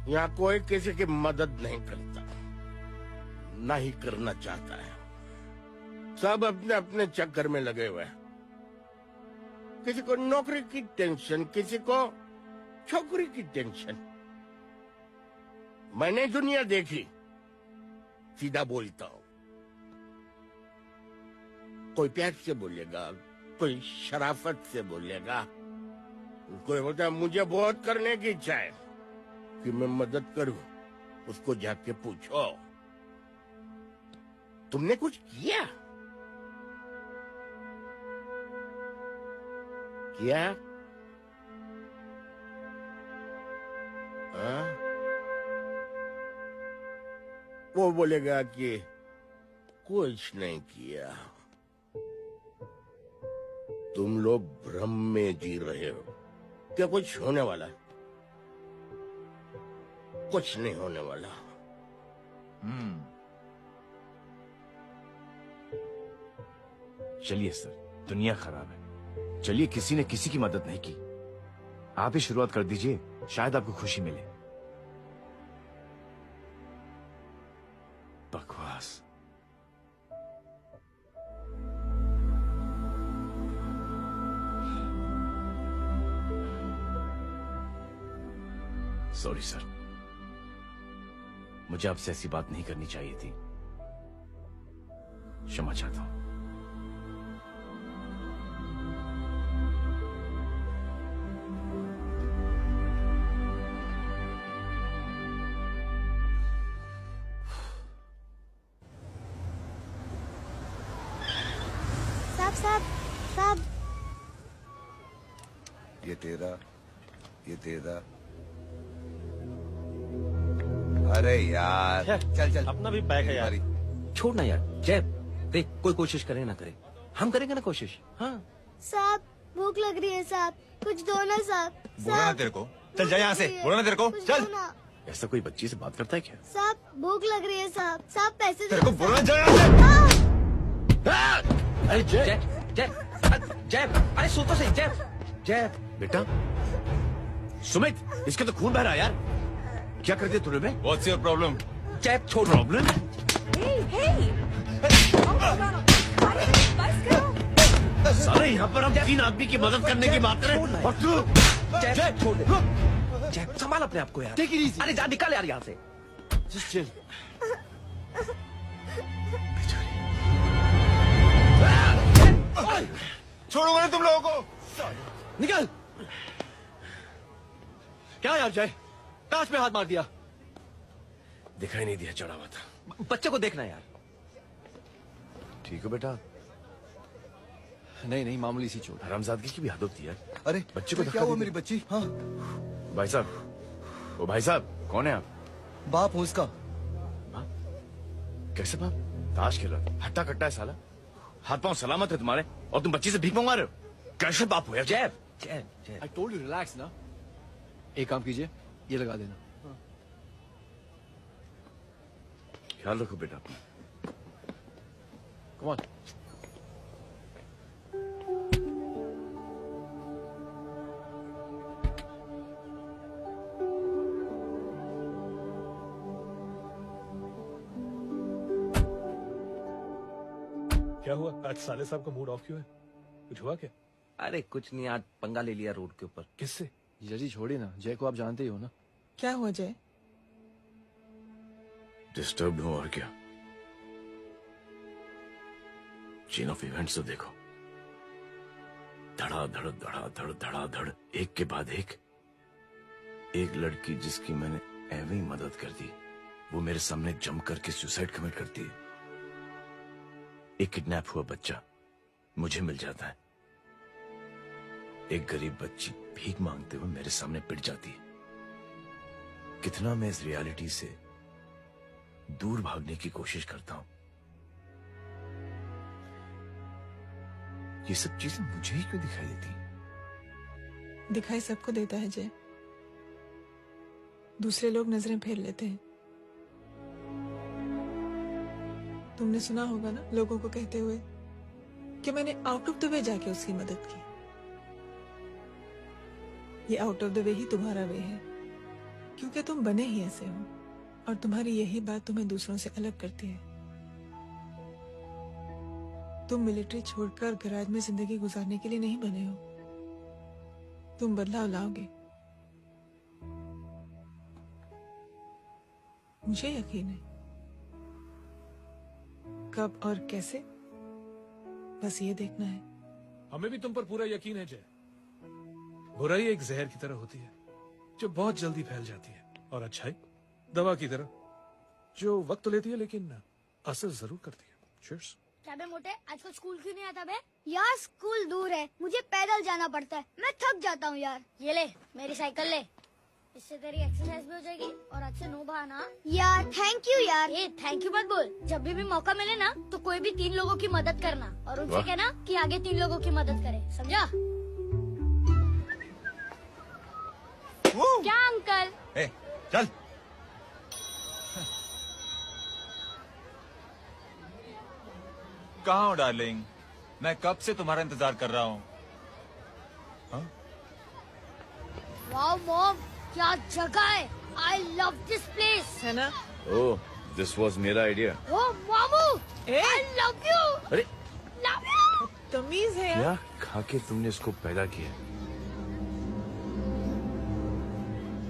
यहाँ कोई किसी की मदद नहीं करता, ना ही करना चाहता है। सब अपने अपने चक्कर में लगे हुए हैं। किसी को नौकरी की टेंशन, किसी को छोकरी की टेंशन। मैंने दुनिया देखी, सीधा बोलता हूँ। कोई प्यार से बोलेगा, कोई शराफत से बोलेगा, कोई बोलता है मुझे बहुत करने की इच्छा है कि मैं मदद करूं। उसको जाके पूछो, तुमने कुछ किया? किया? हाँ? वो बोलेगा कि कुछ नहीं किया। तुम लोग भ्रम में जी रहे हो। क्या कुछ होने वाला है? कुछ नहीं होने वाला। चलिए सर, दुनिया खराब है। चलिए, किसी ने किसी की मदद नहीं की, आप ही शुरुआत कर दीजिए, शायद आपको खुशी मिले। बकवास। सॉरी सर, मुझे आपसे ऐसी बात नहीं करनी चाहिए थी। क्षमा चाहता हूं। साहब, ये तेरा, ये तेरा। अरे यार, चल चल, अपना भी बैग है यार। छोड़ ना यार, जय देख, कोई कोशिश करे ना करे, हम करेंगे ना कोशिश। हाँ साहब भूख लग रही है साहब, कुछ दो ना साहब। बोला ना तेरे को, चल जा यहाँ से। बोला ना तेरे को, चल। ऐसा कोई बच्ची से बात करता है क्या? साहब भूख लग रही है साहब, साहब पैसे तेरे को बोला जा यहाँ से। अरे जय जय जय, अरे सो तो सही। जय जय बेटा, सुमित, इसके तो खून बह रहा है यार। क्या कर दिया तूने बे? What's your problem? जय छोड़। प्रॉब्लम? सारे यहाँ पर हम 3 आदमी की मदद करने की बात करें, और तू जय छोड़ दे। जय संभाल अपने आप को यार। अरे जा, निकल यार यहाँ से। Just chill. छोड़ो ना तुम लोगों को। निकल। क्या यार जय, कांच पे हाथ मार दिया। दिखाई नहीं दिया, चढ़ा हुआ था। बच्चे को देखना यार। ठीक हो बेटा? नहीं नहीं, मामूली सी चोट। हरामजादगी की भी हद होती है। अरे बच्चे को क्या धक्का हुआ दे मेरी दिया। बच्ची? हाँ भाई साहब, ओ भाई साहब, कौन है आप? बाप हूँ उसका। कैसे बाप? ताश खेल रहा, हट्टा कट्टा है साला। हाथ पांव सलामत है तुम्हारे, और तुम बच्ची से भीख मंगवा रहे हो? कैसे बाप हो यार? जैब आई टोल्ड यू रिलैक्स ना। एक काम कीजिए, ये लगा देना। ख्याल रखो बेटा अपना। Come on. क्या हुआ आज साले साहब का मूड ऑफ क्यों है? कुछ हुआ क्या? अरे कुछ नहीं, आज पंगा ले लिया रोड के ऊपर। किससे? जीजाजी छोड़िए ना, जय को आप जानते ही हो ना। क्या हुआ जय? डिस्टर्ब हूं और क्या। चेन ऑफ इवेंट्स तो देखो, धड़ाधड़ धड़ाधड़ धड़ाधड़, एक के बाद एक लड़की जिसकी मैंने एवं ही मदद कर दी, वो मेरे सामने जम करके सुसाइड कमिट करती है। एक किडनैप हुआ बच्चा मुझे मिल जाता है। एक गरीब बच्ची भीख मांगते हुए मेरे सामने पिट जाती है। कितना मैं इस रियलिटी से दूर भागने की कोशिश करता हूं। ये सब चीजें मुझे ही क्यों दिखाई देती? दिखाई सबको देता है जय, दूसरे लोग नजरें फेर लेते हैं। तुमने सुना होगा ना लोगों को कहते हुए कि मैंने आउट ऑफ द वे जाके उसकी मदद की। ये आउट ऑफ द वे ही तुम्हारा वे है, क्योंकि तुम बने ही ऐसे हो और तुम्हारी यही बात तुम्हें दूसरों से अलग करती है। तुम मिलिट्री छोड़कर गैराज में जिंदगी गुजारने के लिए नहीं बने हो। तुम बदलाव लाओगे, मुझे यकीन है। कब और कैसे, बस ये देखना है। हमें भी तुम पर पूरा यकीन है जय। बुराई एक जहर की तरह होती है जो बहुत जल्दी फैल जाती है, और अच्छाई दवा की तरह जो वक्त लेती है लेकिन असर जरूर करती है। चीयर्स। क्या बे मोटे, आजकल स्कूल क्यों नहीं आता बे? यार स्कूल दूर है, मुझे पैदल जाना पड़ता है, मैं थक जाता हूँ यार। ये ले मेरी साइकिल ले, इससे तेरी एक्सरसाइज भी हो जाएगी और अच्छे नो बहाना। यार थैंक यू यार। ये थैंक यू मत बोल, जब भी मौका मिले ना तो कोई भी 3 लोगों की मदद करना और उनसे कहना कि आगे 3 लोगों की मदद करे, समझा? क्या अंकल? ए, चल। कहाँ हो डार्लिंग? मैं कब से तुम्हारा इंतजार कर रहा हूँ। वाओ मॉम, क्या जगह है। I love this place. है ना? ओह, दिस वाज मेरा आइडिया। ओ मामू, आई लव यू। अरे लव यू। तमीज है यार। क्या खा के तुमने इसको पैदा किया?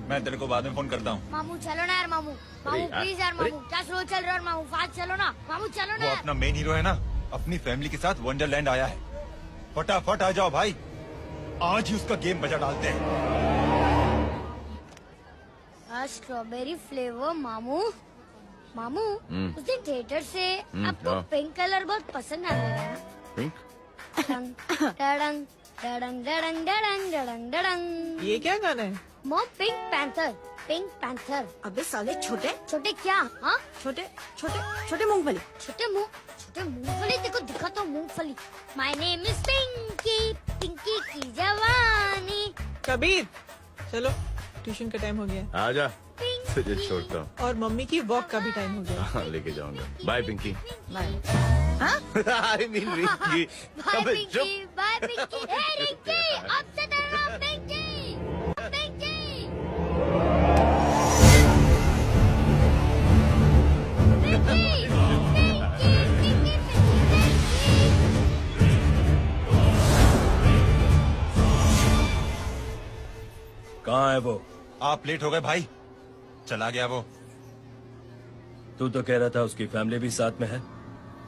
मैं तेरे को बाद में फोन करता हूँ। मामू चलो ना यार, मामू मामू यार, प्लीज यार, मामू क्या स्लो चल रहे हो मामू, फास्ट चलो ना मामू, चलो ना वो यार। अपना मेन हीरो है ना, अपनी फैमिली के साथ वंडरलैंड आया है। फटाफट आ जाओ भाई, आज ही उसका गेम बजा डालते हैं। स्ट्रॉबेरी फ्लेवर मामू। मामू हम्म। उस दिन थिएटर से आपको हाँ। पिंक कलर बहुत पसंद आने लगा ना? पिंक? डडंग डडंग डडंग डडंग डडंग डडंग डडंग। ये क्या गाना है? Mom pink panther, pink panther. अबे साले छोटे छोटे क्या? हाँ छोटे छोटे छोटे मूंगफली, छोटे मूंगफली। देखो दिखा तो मूंगफली। My name is Pinky, Pinky की जवानी। कबीर चलो, ट्यूशन का टाइम हो गया आजा, तुझे छोड़ता हूँ। और मम्मी की वॉक का भी टाइम हो गया। हाँ, लेके जाऊंगा। Bye Pinky. Bye. I mean Rinki. Bye अबे पिंकी, चुप। बाय पिंकी। हे रिंकी, अब से तेरा नाम पिंकी, पिंकी। कहाँ है वो? आप लेट हो गए भाई, चला गया वो। तू तो कह रहा था उसकी फैमिली भी साथ में है।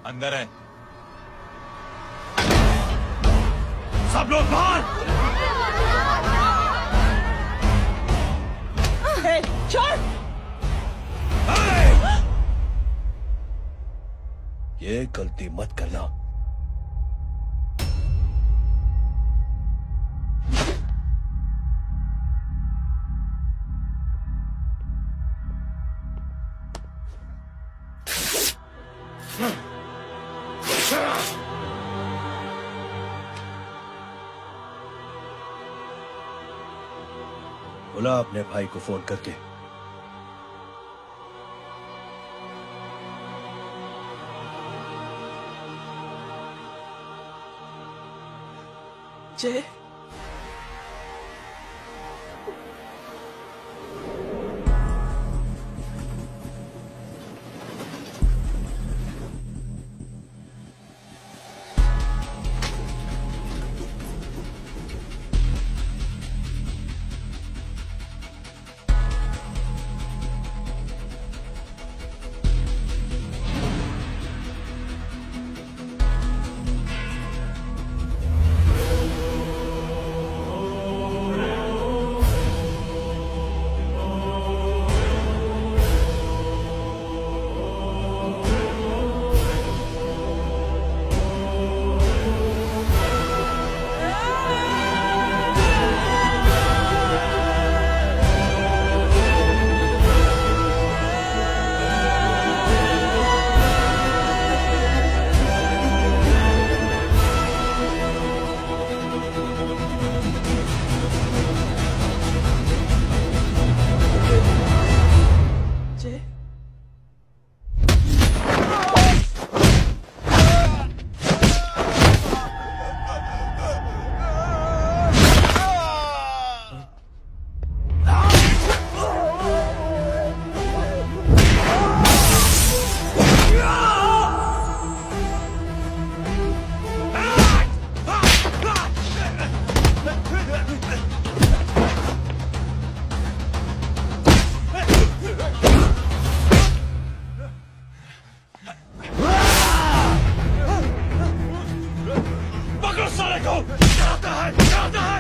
अंदर है। सब लोग बाहर। छोड़। ये गलती मत करना। बुला अपने भाई को फोन करके। जय, जय, पकड़ो साले को। जाता है, जाता है।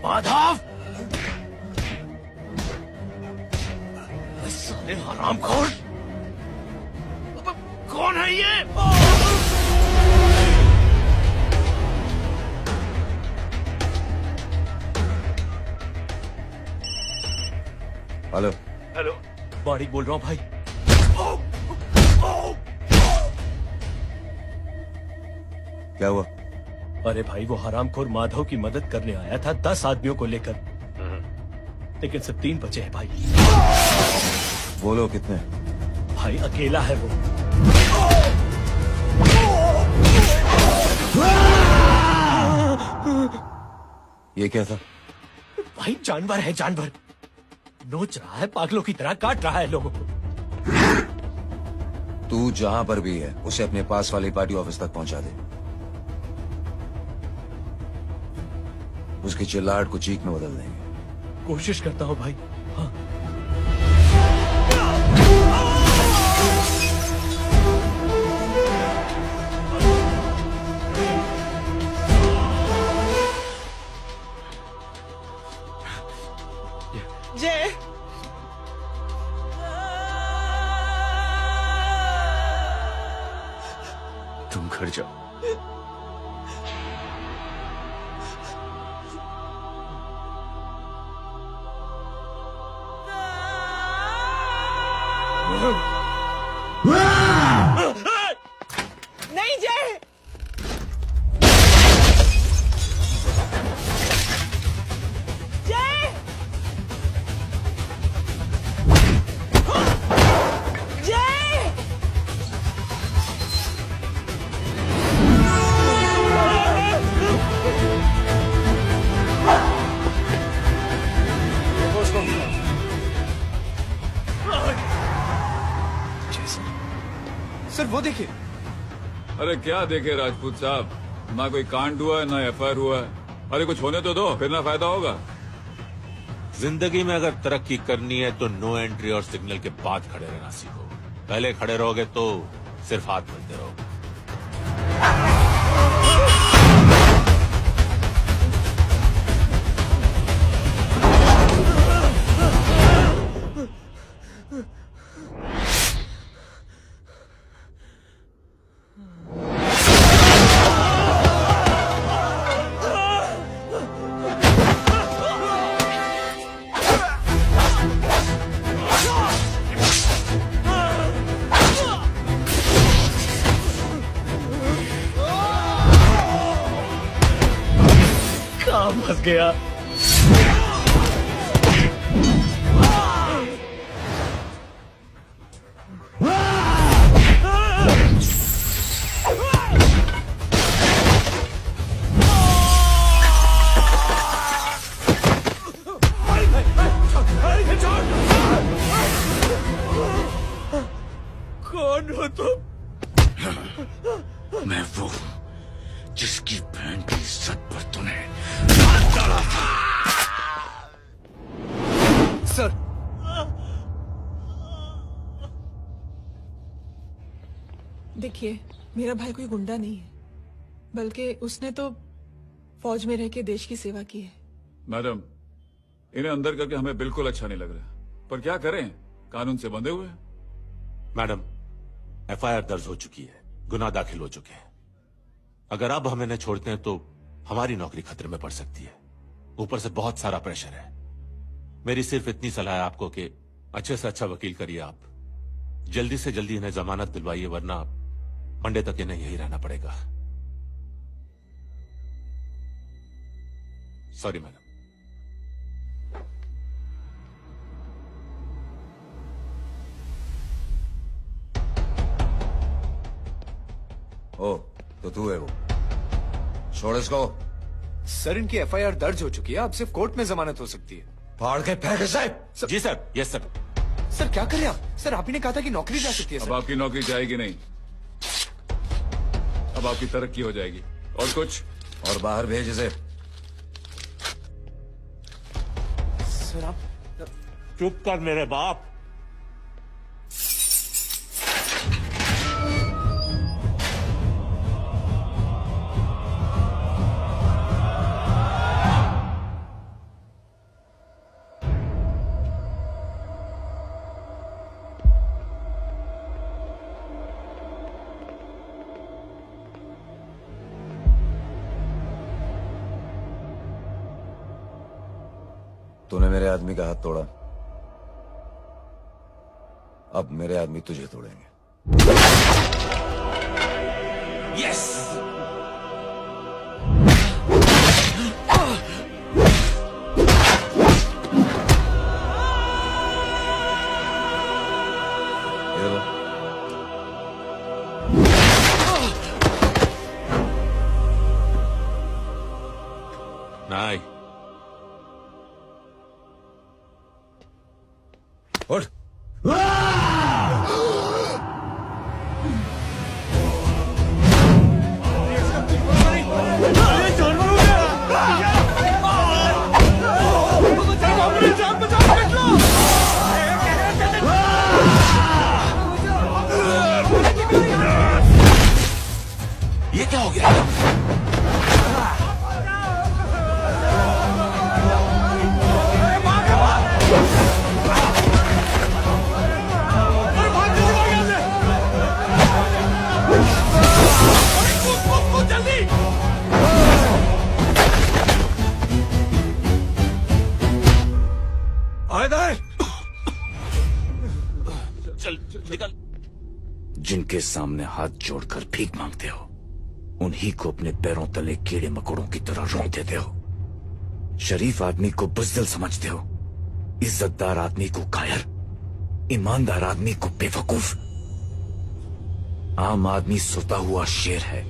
माधव, साले हरामखोर, कौन है ये? हेलो। हेलो, बारीक बोल रहा हूँ भाई। क्या हुआ? अरे भाई, वो हरामखोर माधव की मदद करने आया था 10 आदमियों को लेकर, लेकिन सिर्फ 3 बचे हैं भाई। बोलो कितने? भाई अकेला है वो। ये क्या था? भाई जानवर है, जानवर। नोच रहा है, पागलों की तरह काट रहा है लोगों को। तू जहां पर भी है उसे अपने पास वाले पार्टी ऑफिस तक पहुंचा दे। उसकी चिल्लाहट को चीख में बदल देंगे। कोशिश करता हूँ भाई। हाँ। जय, तुम घर जाओ। वो देखिए। अरे क्या देखे राजपूत साहब, ना कोई कांड हुआ है ना एफआईआर हुआ है। अरे कुछ होने तो दो, फिर ना फायदा होगा। जिंदगी में अगर तरक्की करनी है तो नो एंट्री और सिग्नल के बाद खड़े रहना सीखो। पहले खड़े रहोगे तो सिर्फ हाथ मिलते रहोगे। कहाँ फंस गया? कौन हो तुम? मैं वो हूँ जिसकी बहन की इज्जत पर तूने हाथ डाला था। सर, देखिए, मेरा भाई कोई गुंडा नहीं है, बल्कि उसने तो फौज में रह के देश की सेवा की है। मैडम, इन्हें अंदर करके हमें बिल्कुल अच्छा नहीं लग रहा, पर क्या करें, कानून से बंधे हुए हैं। मैडम, एफआईआर दर्ज हो चुकी है, गुनाह दाखिल हो चुके हैं। अगर अब हम इन्हें छोड़ते हैं तो हमारी नौकरी खतरे में पड़ सकती है। ऊपर से बहुत सारा प्रेशर है। मेरी सिर्फ इतनी सलाह है आपको कि अच्छे से अच्छा वकील करिए आप। जल्दी से जल्दी इन्हें जमानत दिलवाइए, वरना मंडे तक इन्हें यही रहना पड़ेगा। Sorry madam. ओ, तो तू है वो। छोड़ इसको। सर, इनकी एफआईआर दर्ज हो चुकी है, अब सिर्फ कोर्ट में जमानत हो सकती है। फाड़ के फेंक साहब। जी सर। Yes sir. सर क्या कर रहे हैं आप? सर, आप ही ने कहा था कि नौकरी जा सकती है। अब आपकी नौकरी जाएगी नहीं, अब आपकी तरक्की हो जाएगी। और कुछ? और बाहर भेज इसे। सर आप चुप कर मेरे बाप। तूने मेरे आदमी का हाथ तोड़ा, अब मेरे आदमी तुझे तोड़ेंगे। यस। ये लो। नहीं। उठ। ये क्या हो गया? चल निकल। जिनके सामने हाथ जोड़कर भीख मांगते हो, उन्हीं को अपने पैरों तले कीड़े मकोड़ों की तरह रोक देते हो। शरीफ आदमी को बुज़दिल समझते हो, इज्जतदार आदमी को कायर, ईमानदार आदमी को बेवकूफ। आम आदमी सोता हुआ शेर है,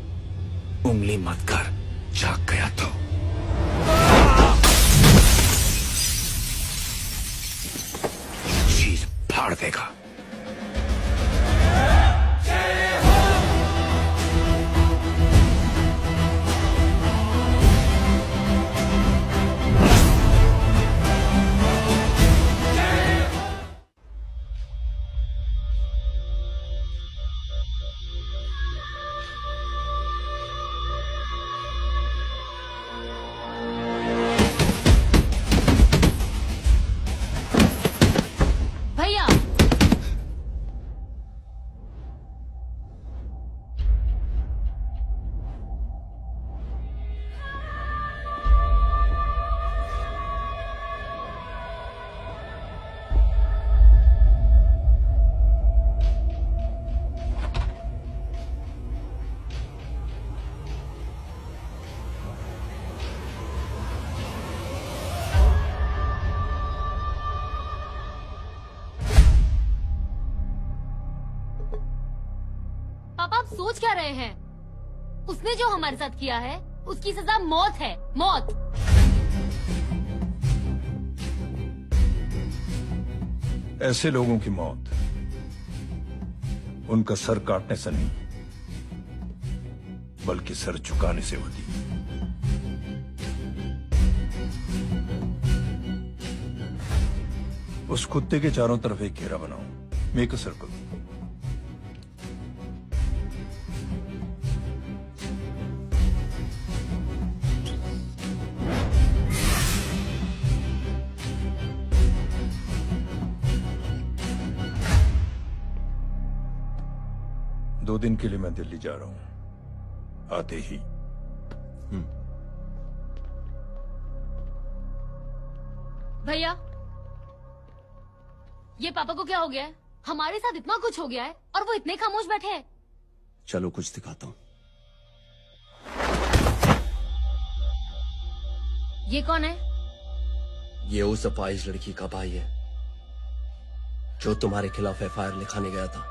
उंगली मत कर, जाग गया तो। चीर फाड़ देगा। सोच क्या रहे हैं? उसने जो हमारे साथ किया है उसकी सजा मौत है, मौत। ऐसे लोगों की मौत उनका सर काटने से नहीं बल्कि सर झुकाने से होती है। उस कुत्ते के चारों तरफ एक घेरा बनाओ, मेक अ सर्कल। दो दिन के लिए मैं दिल्ली जा रहा हूं, आते ही। भैया, ये पापा को क्या हो गया है? हमारे साथ इतना कुछ हो गया है और वो इतने खामोश बैठे हैं। चलो कुछ दिखाता हूँ। ये कौन है? ये उस अपाहिज लड़की का भाई है जो तुम्हारे खिलाफ एफआईआर लिखाने गया था।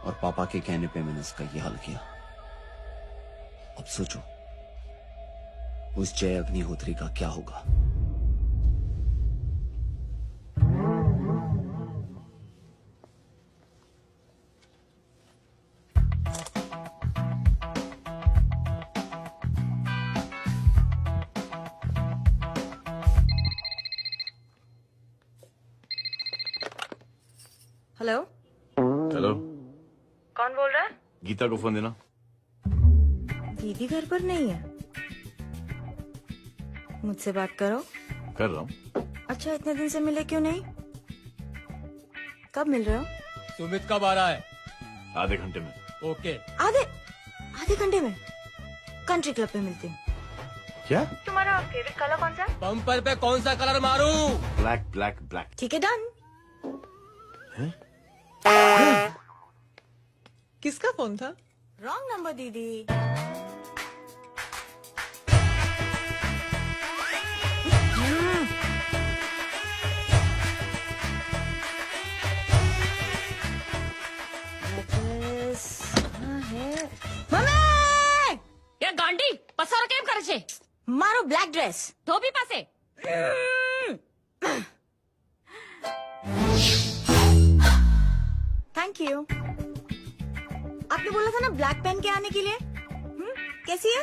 और पापा के कहने पे मैंने इसका ये हाल किया। अब सोचो उस जय अग्निहोत्री का क्या होगा। हेलो, हेलो, कौन बोल रहा है? गीता को फोन देना। दीदी घर पर नहीं है। मुझसे बात करो। कर रहा हूँ। अच्छा, इतने दिन से मिले क्यों नहीं? कब मिल रहे हो? सुमित कब आ रहा है? आधे घंटे में। ओके। आधे घंटे में कंट्री क्लब पे मिलते हैं। क्या? तुम्हारा फेवरेट कलर कौन सा? बम्पर पे कौन सा कलर मारूं? Black black black. ठीक है, डन। किसका फोन था? रॉन्ग नंबर दीदी। ये गांडी पसारो केम करे छे? मारो ब्लैक ड्रेस धोबी पासे। Thank you. आपने बोला था ना ब्लैक पेन के आने के लिए। कैसी है?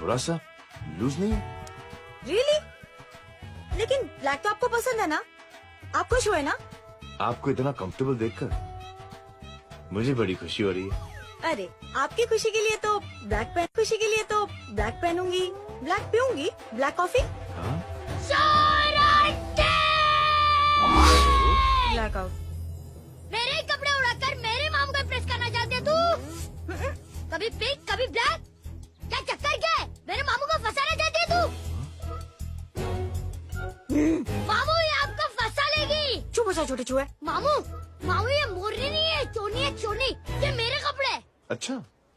थोड़ा सा लूज नहीं है? रियली? लेकिन ब्लैक तो आपको पसंद है ना? आप खुश हुए ना? आपको इतना कंफर्टेबल देखकर मुझे बड़ी खुशी हो रही है। अरे, आपकी खुशी के लिए तो ब्लैक पेन, खुशी के लिए तो ब्लैक पहनूंगी, ब्लैक पीऊंगी, ब्लैक कॉफी। Black out. मेरे ही कपड़े उड़ाकर मेरे मामू को प्रेस करना चाहती है तू? कभी पिंक कभी ब्लैक, क्या चक्कर क्या है? मेरे मामू को फंसाना चाहती है तू? मामू ये आपको फंसा लेगी। चुप हो जा छोटे चूहे। मामू मामू ये मोरनी नहीं है, चोनी है चोनी। ये मेरे कपड़े। अच्छा,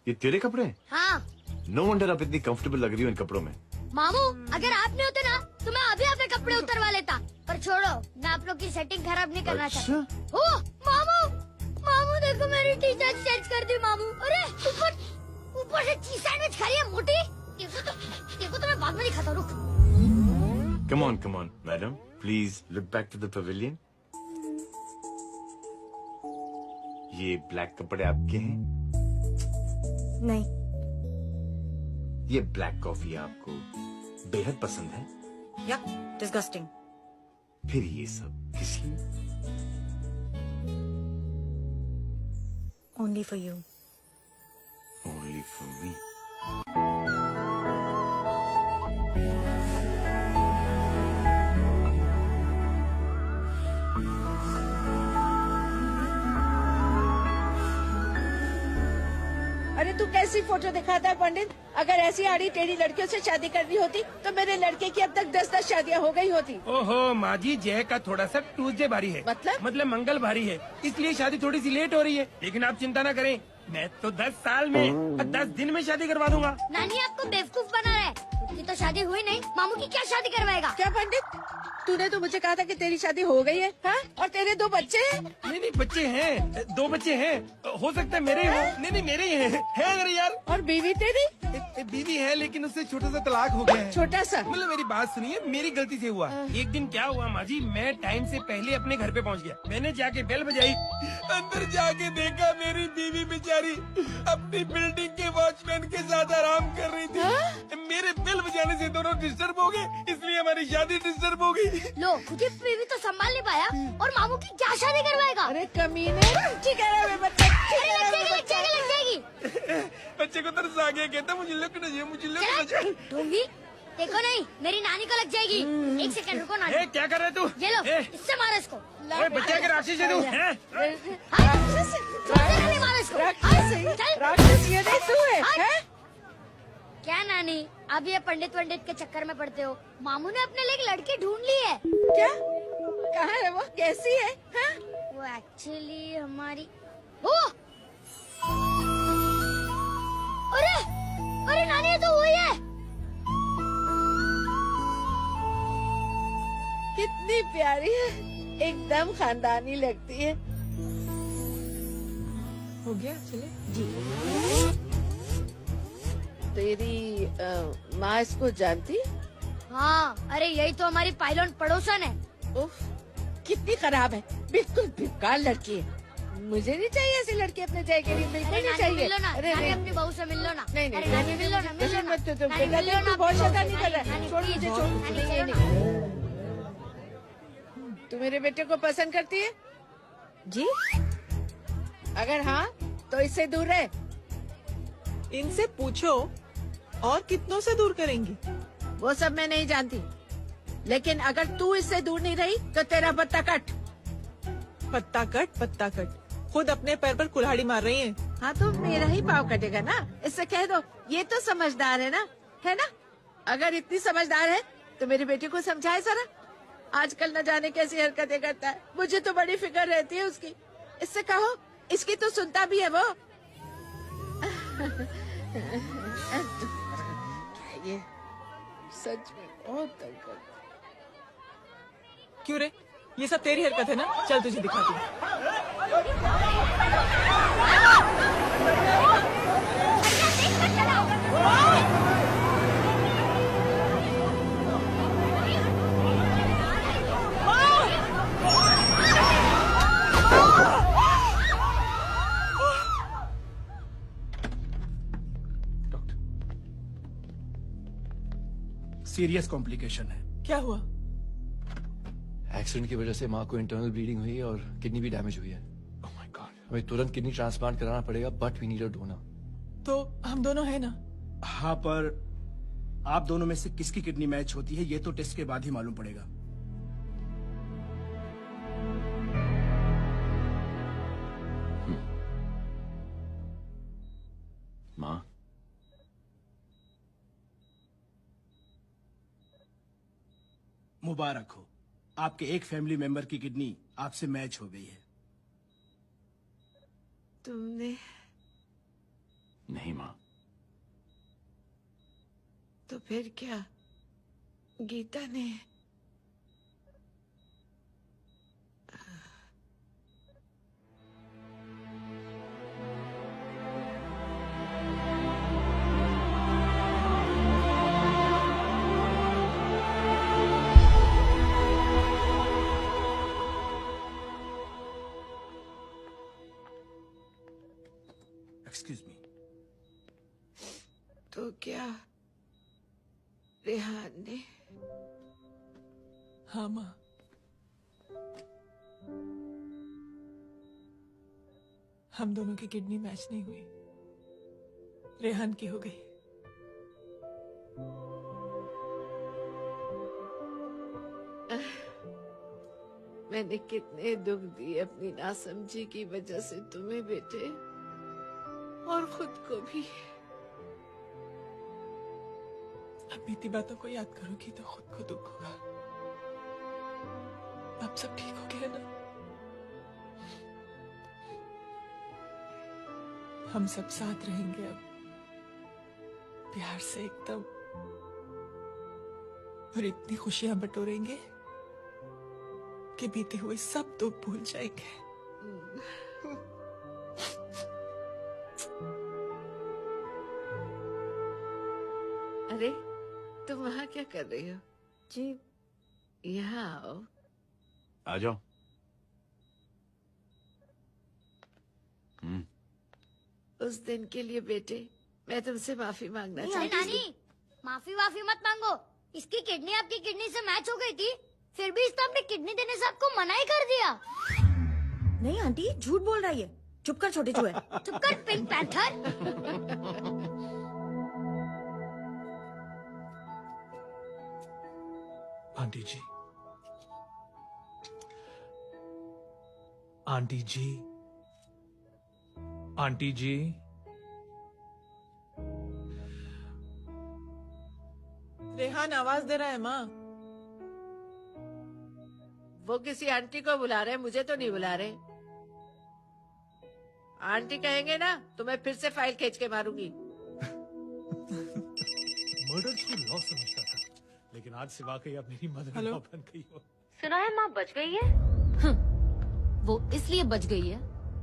ये तेरे कपड़े हैं? हाँ। नो वंडर आप इतनी कंफर्टेबल लग रही हो इन कपड़ों में। मामू अगर आप नहीं होते ना तो मैं अभी अपने कपड़े उतरवा लेता। पर छोड़ो, मैं आप लोग की सेटिंग खराब नहीं करना चाहता। ओ मामू, मामू देखो मेरी टी शर्ट चेंज कर दी मामू। अरे ऊपर से चीज सैंडविच खाई है मोटी। देखो तो मैं बाद में दिखाता हूँ, रुक। Come on madam, please look back to the pavilion. ये ब्लैक कपड़े आपके हैं? नहीं। ये ब्लैक कॉफी आपको बेहद पसंद है? या डिस्गस्टिंग। फिर ये सब किस लिए? Only for you. Only for me. अरे तू कैसी फोटो दिखाता है पंडित? अगर ऐसी आड़ी टेढ़ी लड़कियों से शादी करनी होती तो मेरे लड़के की अब तक 10-10 शादियां हो गई होती। ओहो माँ जी, जय का थोड़ा सा ट्यूसडे भारी है। मतलब मंगल भारी है, इसलिए शादी थोड़ी सी लेट हो रही है। लेकिन आप चिंता न करें, मैं तो 10 साल में 10 दिन में शादी करवा दूंगा। नानी आपको बेवकूफ बना रहा है। उसकी तो शादी हुई नहीं, मामू की क्या शादी करवाएगा? क्या पंडित, तूने तो मुझे कहा था कि तेरी शादी हो गई है, हाँ? और तेरे 2 बच्चे हैं। नहीं नहीं, बच्चे हैं, 2 बच्चे हैं। हो सकता है मेरे ही हो। नहीं नहीं, मेरे ही हैं। है अगर यार। और बीवी तेरी? बीवी है, लेकिन उससे छोटा सा तलाक हो गया है। छोटा सा? मतलब मेरी बात सुनिए, मेरी गलती से हुआ। एक दिन क्या हुआ माँ जी, मैं टाइम से पहले अपने घर पे पहुँच गया। मैंने जाके बेल बजाई, अंदर जाके देखा मेरी बीवी बेचारी अपनी बिल्डिंग के वॉचमैन के साथ आराम कर रही थी। मेरे बेल बजाने से दोनों डिस्टर्ब हो गए, इसलिए हमारी शादी डिस्टर्ब हो गई। लो, तुझे बीवी तो संभाल नहीं पाया और मामू की क्या शादी करवाएगा? अरे कमीने, ठीक है बच्चे, लग जाएगी। बच्चे को तरस आ गया, कहता मुझे लगना चाहिए, मुझे लगना चाहिए। ढूंढी देखो नहीं, मेरी नानी को लग जाएगी। 1 सेकंड रुको नानी। क्या कर रहा है तू? ये लो, इससे मारो इसको। बच्चे के राक्षस है तू। मारो इसको। राक्षस ये नहीं तू है? क्या नानी, अब ये पंडित के चक्कर में पड़ते हो? मामू ने अपने लिए एक लड़की ढूंढ ली है। क्या? कहाँ है वो? कैसी है? हाँ? वो एक्चुअली हमारी अरे नानी, ये तो वही है। कितनी प्यारी है, एकदम खानदानी लगती है। हो गया, चले जी। तेरी माँ इसको जानती? हाँ, अरे यही तो हमारी पाइलॉन पड़ोसन है। उफ, कितनी खराब है, बिल्कुल बेकार लड़की है। मुझे नहीं चाहिए ऐसी लड़की अपने जय के लिए, बिल्कुल नहीं चाहिए। मिल लो ना, अरे नानी नहीं, अपनी बहू से मिल लो ना। नहीं नहीं, नानी मिल लो ना, मिल लो ना। मत तो नानी मिल लो ना, बहुत शैतानी कर रहा है। नानी, छोड़ मुझे, छोड़। नानी, नहीं नहीं, तू मेरे बेटे को पसंद करती है? जी। अगर हाँ तो इससे दूर रहे। इनसे पूछो और कितनों से दूर करेंगी? वो सब मैं नहीं जानती, लेकिन अगर तू इससे दूर नहीं रही तो तेरा पत्ता कट। पत्ता कट, खुद अपने पैर पर कुल्हाड़ी मार रही हैं। हाँ तो मेरा ही पाँव कटेगा ना, इससे कह दो। ये तो समझदार है ना, है ना? अगर इतनी समझदार है तो मेरी बेटी को समझाए जरा। आजकल न जाने कैसी हरकतें करता है, मुझे तो बड़ी फिक्र रहती है उसकी। इससे कहो, इसकी तो सुनता भी है वो। ये सच में बहुत दर्द करता है। क्यों रे, ये सब तेरी हरकत है ना? चल तुझे दिखाती हूँ। सीरियस कॉम्प्लिकेशन है। क्या हुआ? एक्सीडेंट की वजह से माँ को इंटरनल ब्लीडिंग हुई है और किडनी भी डैमेज हुई है। ओह माय गॉड, हमें तुरंत किडनी ट्रांसप्लांट कराना पड़ेगा, but we need a donor. तो हम दोनों है ना? हाँ, पर आप दोनों में से किसकी किडनी मैच होती है ये तो टेस्ट के बाद ही मालूम पड़ेगा। माँ, मुबारक हो, आपके एक फैमिली मेंबर की किडनी आपसे मैच हो गई है। तुमने? नहीं माँ। तो फिर क्या? गीता ने? Excuse me. तो क्या रेहान ने? हाँ माँ, हम दोनों की किडनी मैच नहीं हुई, रेहान की हो गई। मैंने कितने दुख दिए अपनी नासमझी की वजह से तुम्हें बेटे, और खुद को भी। अब बीती बातों को याद करोगी तो खुद को दुख होगा। अब सब ठीक हो गया ना? हम सब साथ रहेंगे अब, प्यार से एकदम, और इतनी खुशियां बटोरेंगे आपके बीते हुए सब दुख भूल जाएंगे। अरे तुम वहाँ क्या कर रही हो? जी यहाँ आओ। आ जाओ। उस दिन के लिए बेटे मैं तुमसे माफी मांगना नहीं, चाहती नानी माफी वाफी मत मांगो। इसकी किडनी आपकी किडनी से मैच हो गई थी, फिर भी इसने अपनी किडनी देने से आपको मना ही कर दिया। नहीं आंटी, झूठ बोल रही है। चुप कर छोटे चूहे। चुप कर पिंक पैंथर। आंटी जी, आंटी जी, आंटी जी, रेहान आवाज दे रहा है माँ। वो किसी आंटी को बुला रहे, मुझे तो नहीं बुला रहे। आंटी कहेंगे ना तो मैं फिर से फाइल खींच के मारूंगी। मर्डर की लॉ समझता था, लेकिन आज से वाकई अब मेरी मदर इन लॉ बन गई हो। सुना है माँ बच गई है। वो इसलिए बच गई है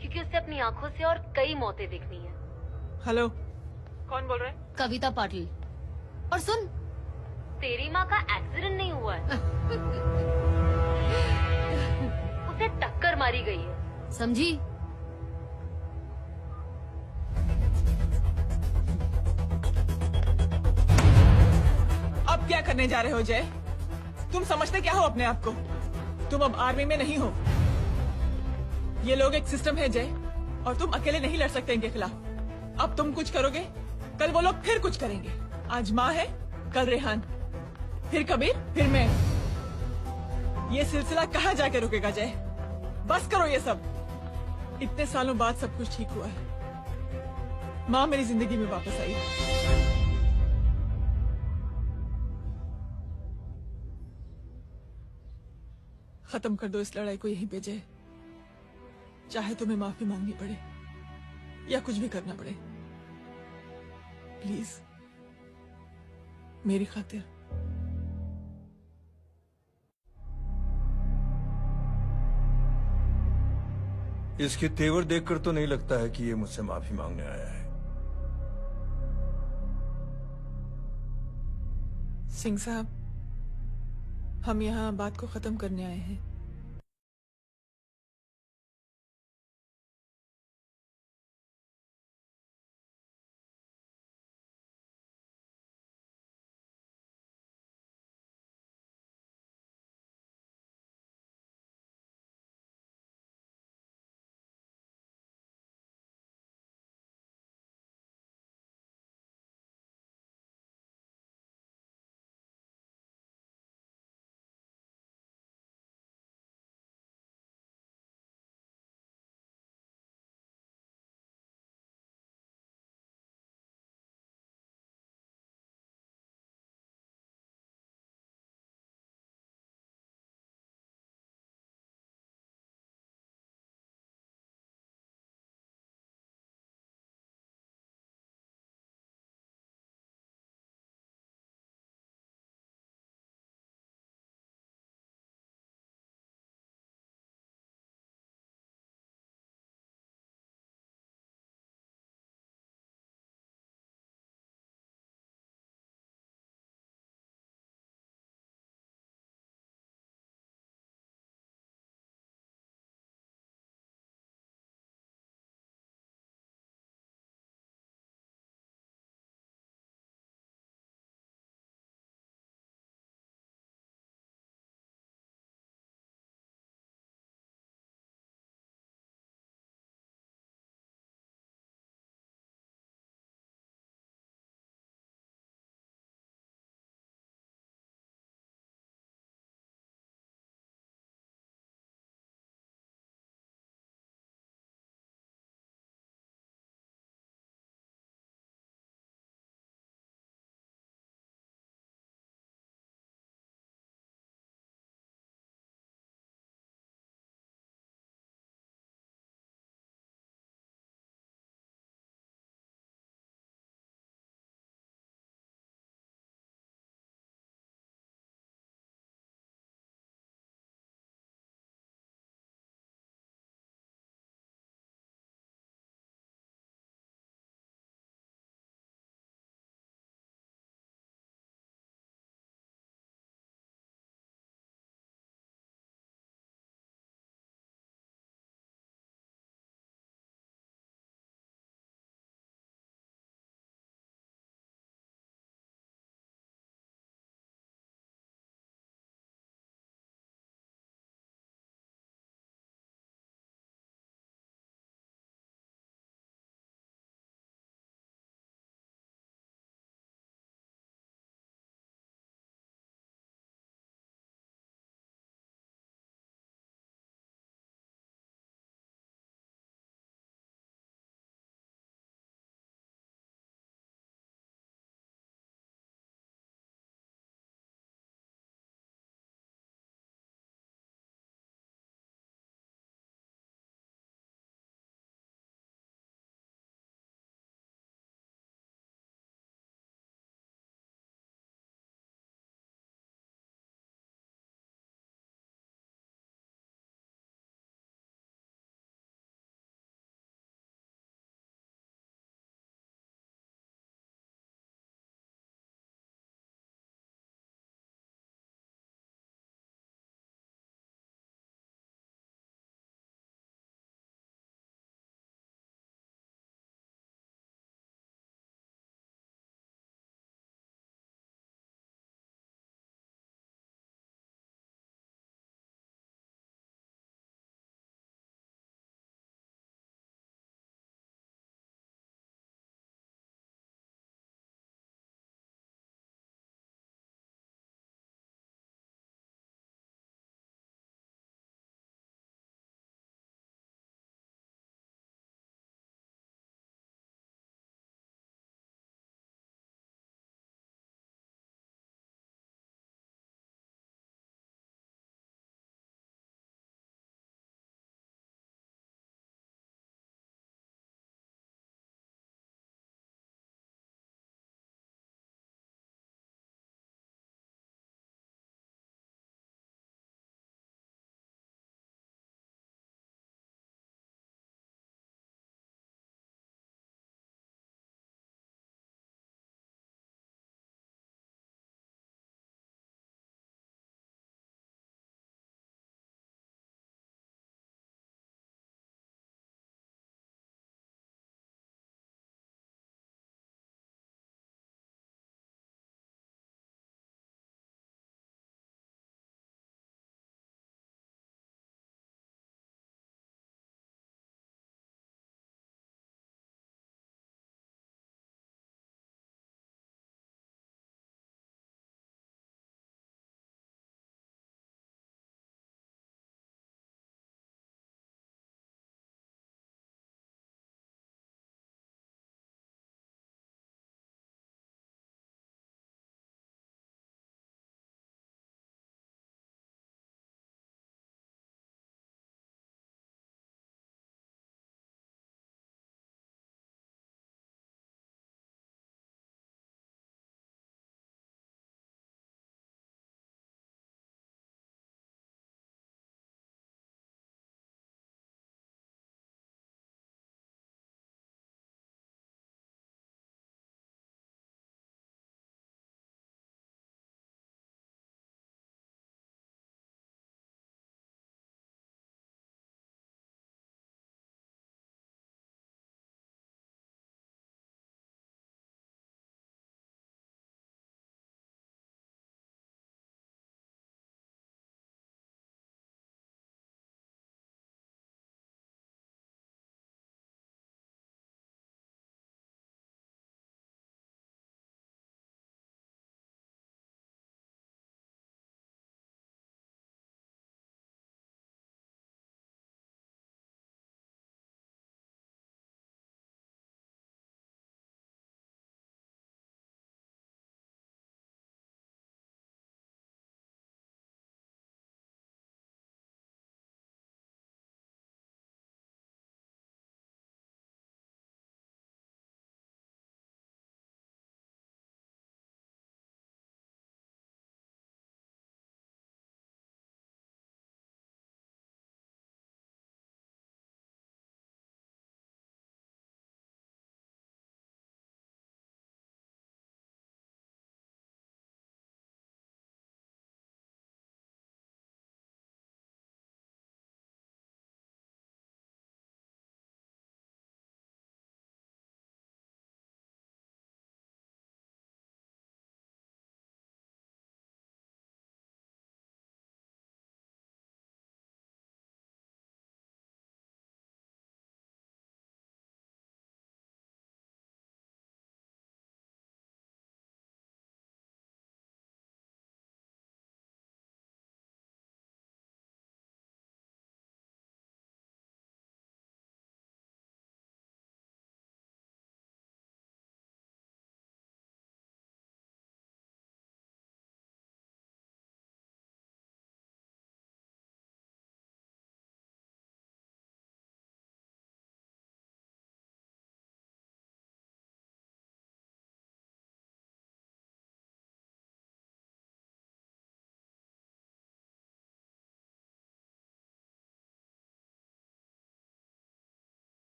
क्योंकि उसे अपनी आंखों से और कई मौतें देखनी है। हेलो, कौन बोल रहा है? कविता पाटिल। और सुन, तेरी माँ का एक्सीडेंट नहीं हुआ है, उसे टक्कर मारी गई है, समझी? अब क्या करने जा रहे हो जय? तुम समझते क्या हो अपने आप को? तुम अब आर्मी में नहीं हो। ये लोग एक सिस्टम है जय, और तुम अकेले नहीं लड़ सकते इनके खिलाफ। अब तुम कुछ करोगे, कल वो लोग फिर कुछ करेंगे। आज माँ है, कल रेहान, फिर कबीर, फिर मैं। ये सिलसिला कहाँ जाके रुकेगा जय? बस करो ये सब। इतने सालों बाद सब कुछ ठीक हुआ है। माँ मेरी जिंदगी में वापस आई। खत्म कर दो इस लड़ाई को यहीं पे जय। चाहे तुम्हें माफी मांगनी पड़े या कुछ भी करना पड़े, प्लीज मेरी खातिर। इसके तेवर देखकर तो नहीं लगता है कि ये मुझसे माफी मांगने आया है। सिंह साहब, हम यहाँ बात को खत्म करने आए हैं।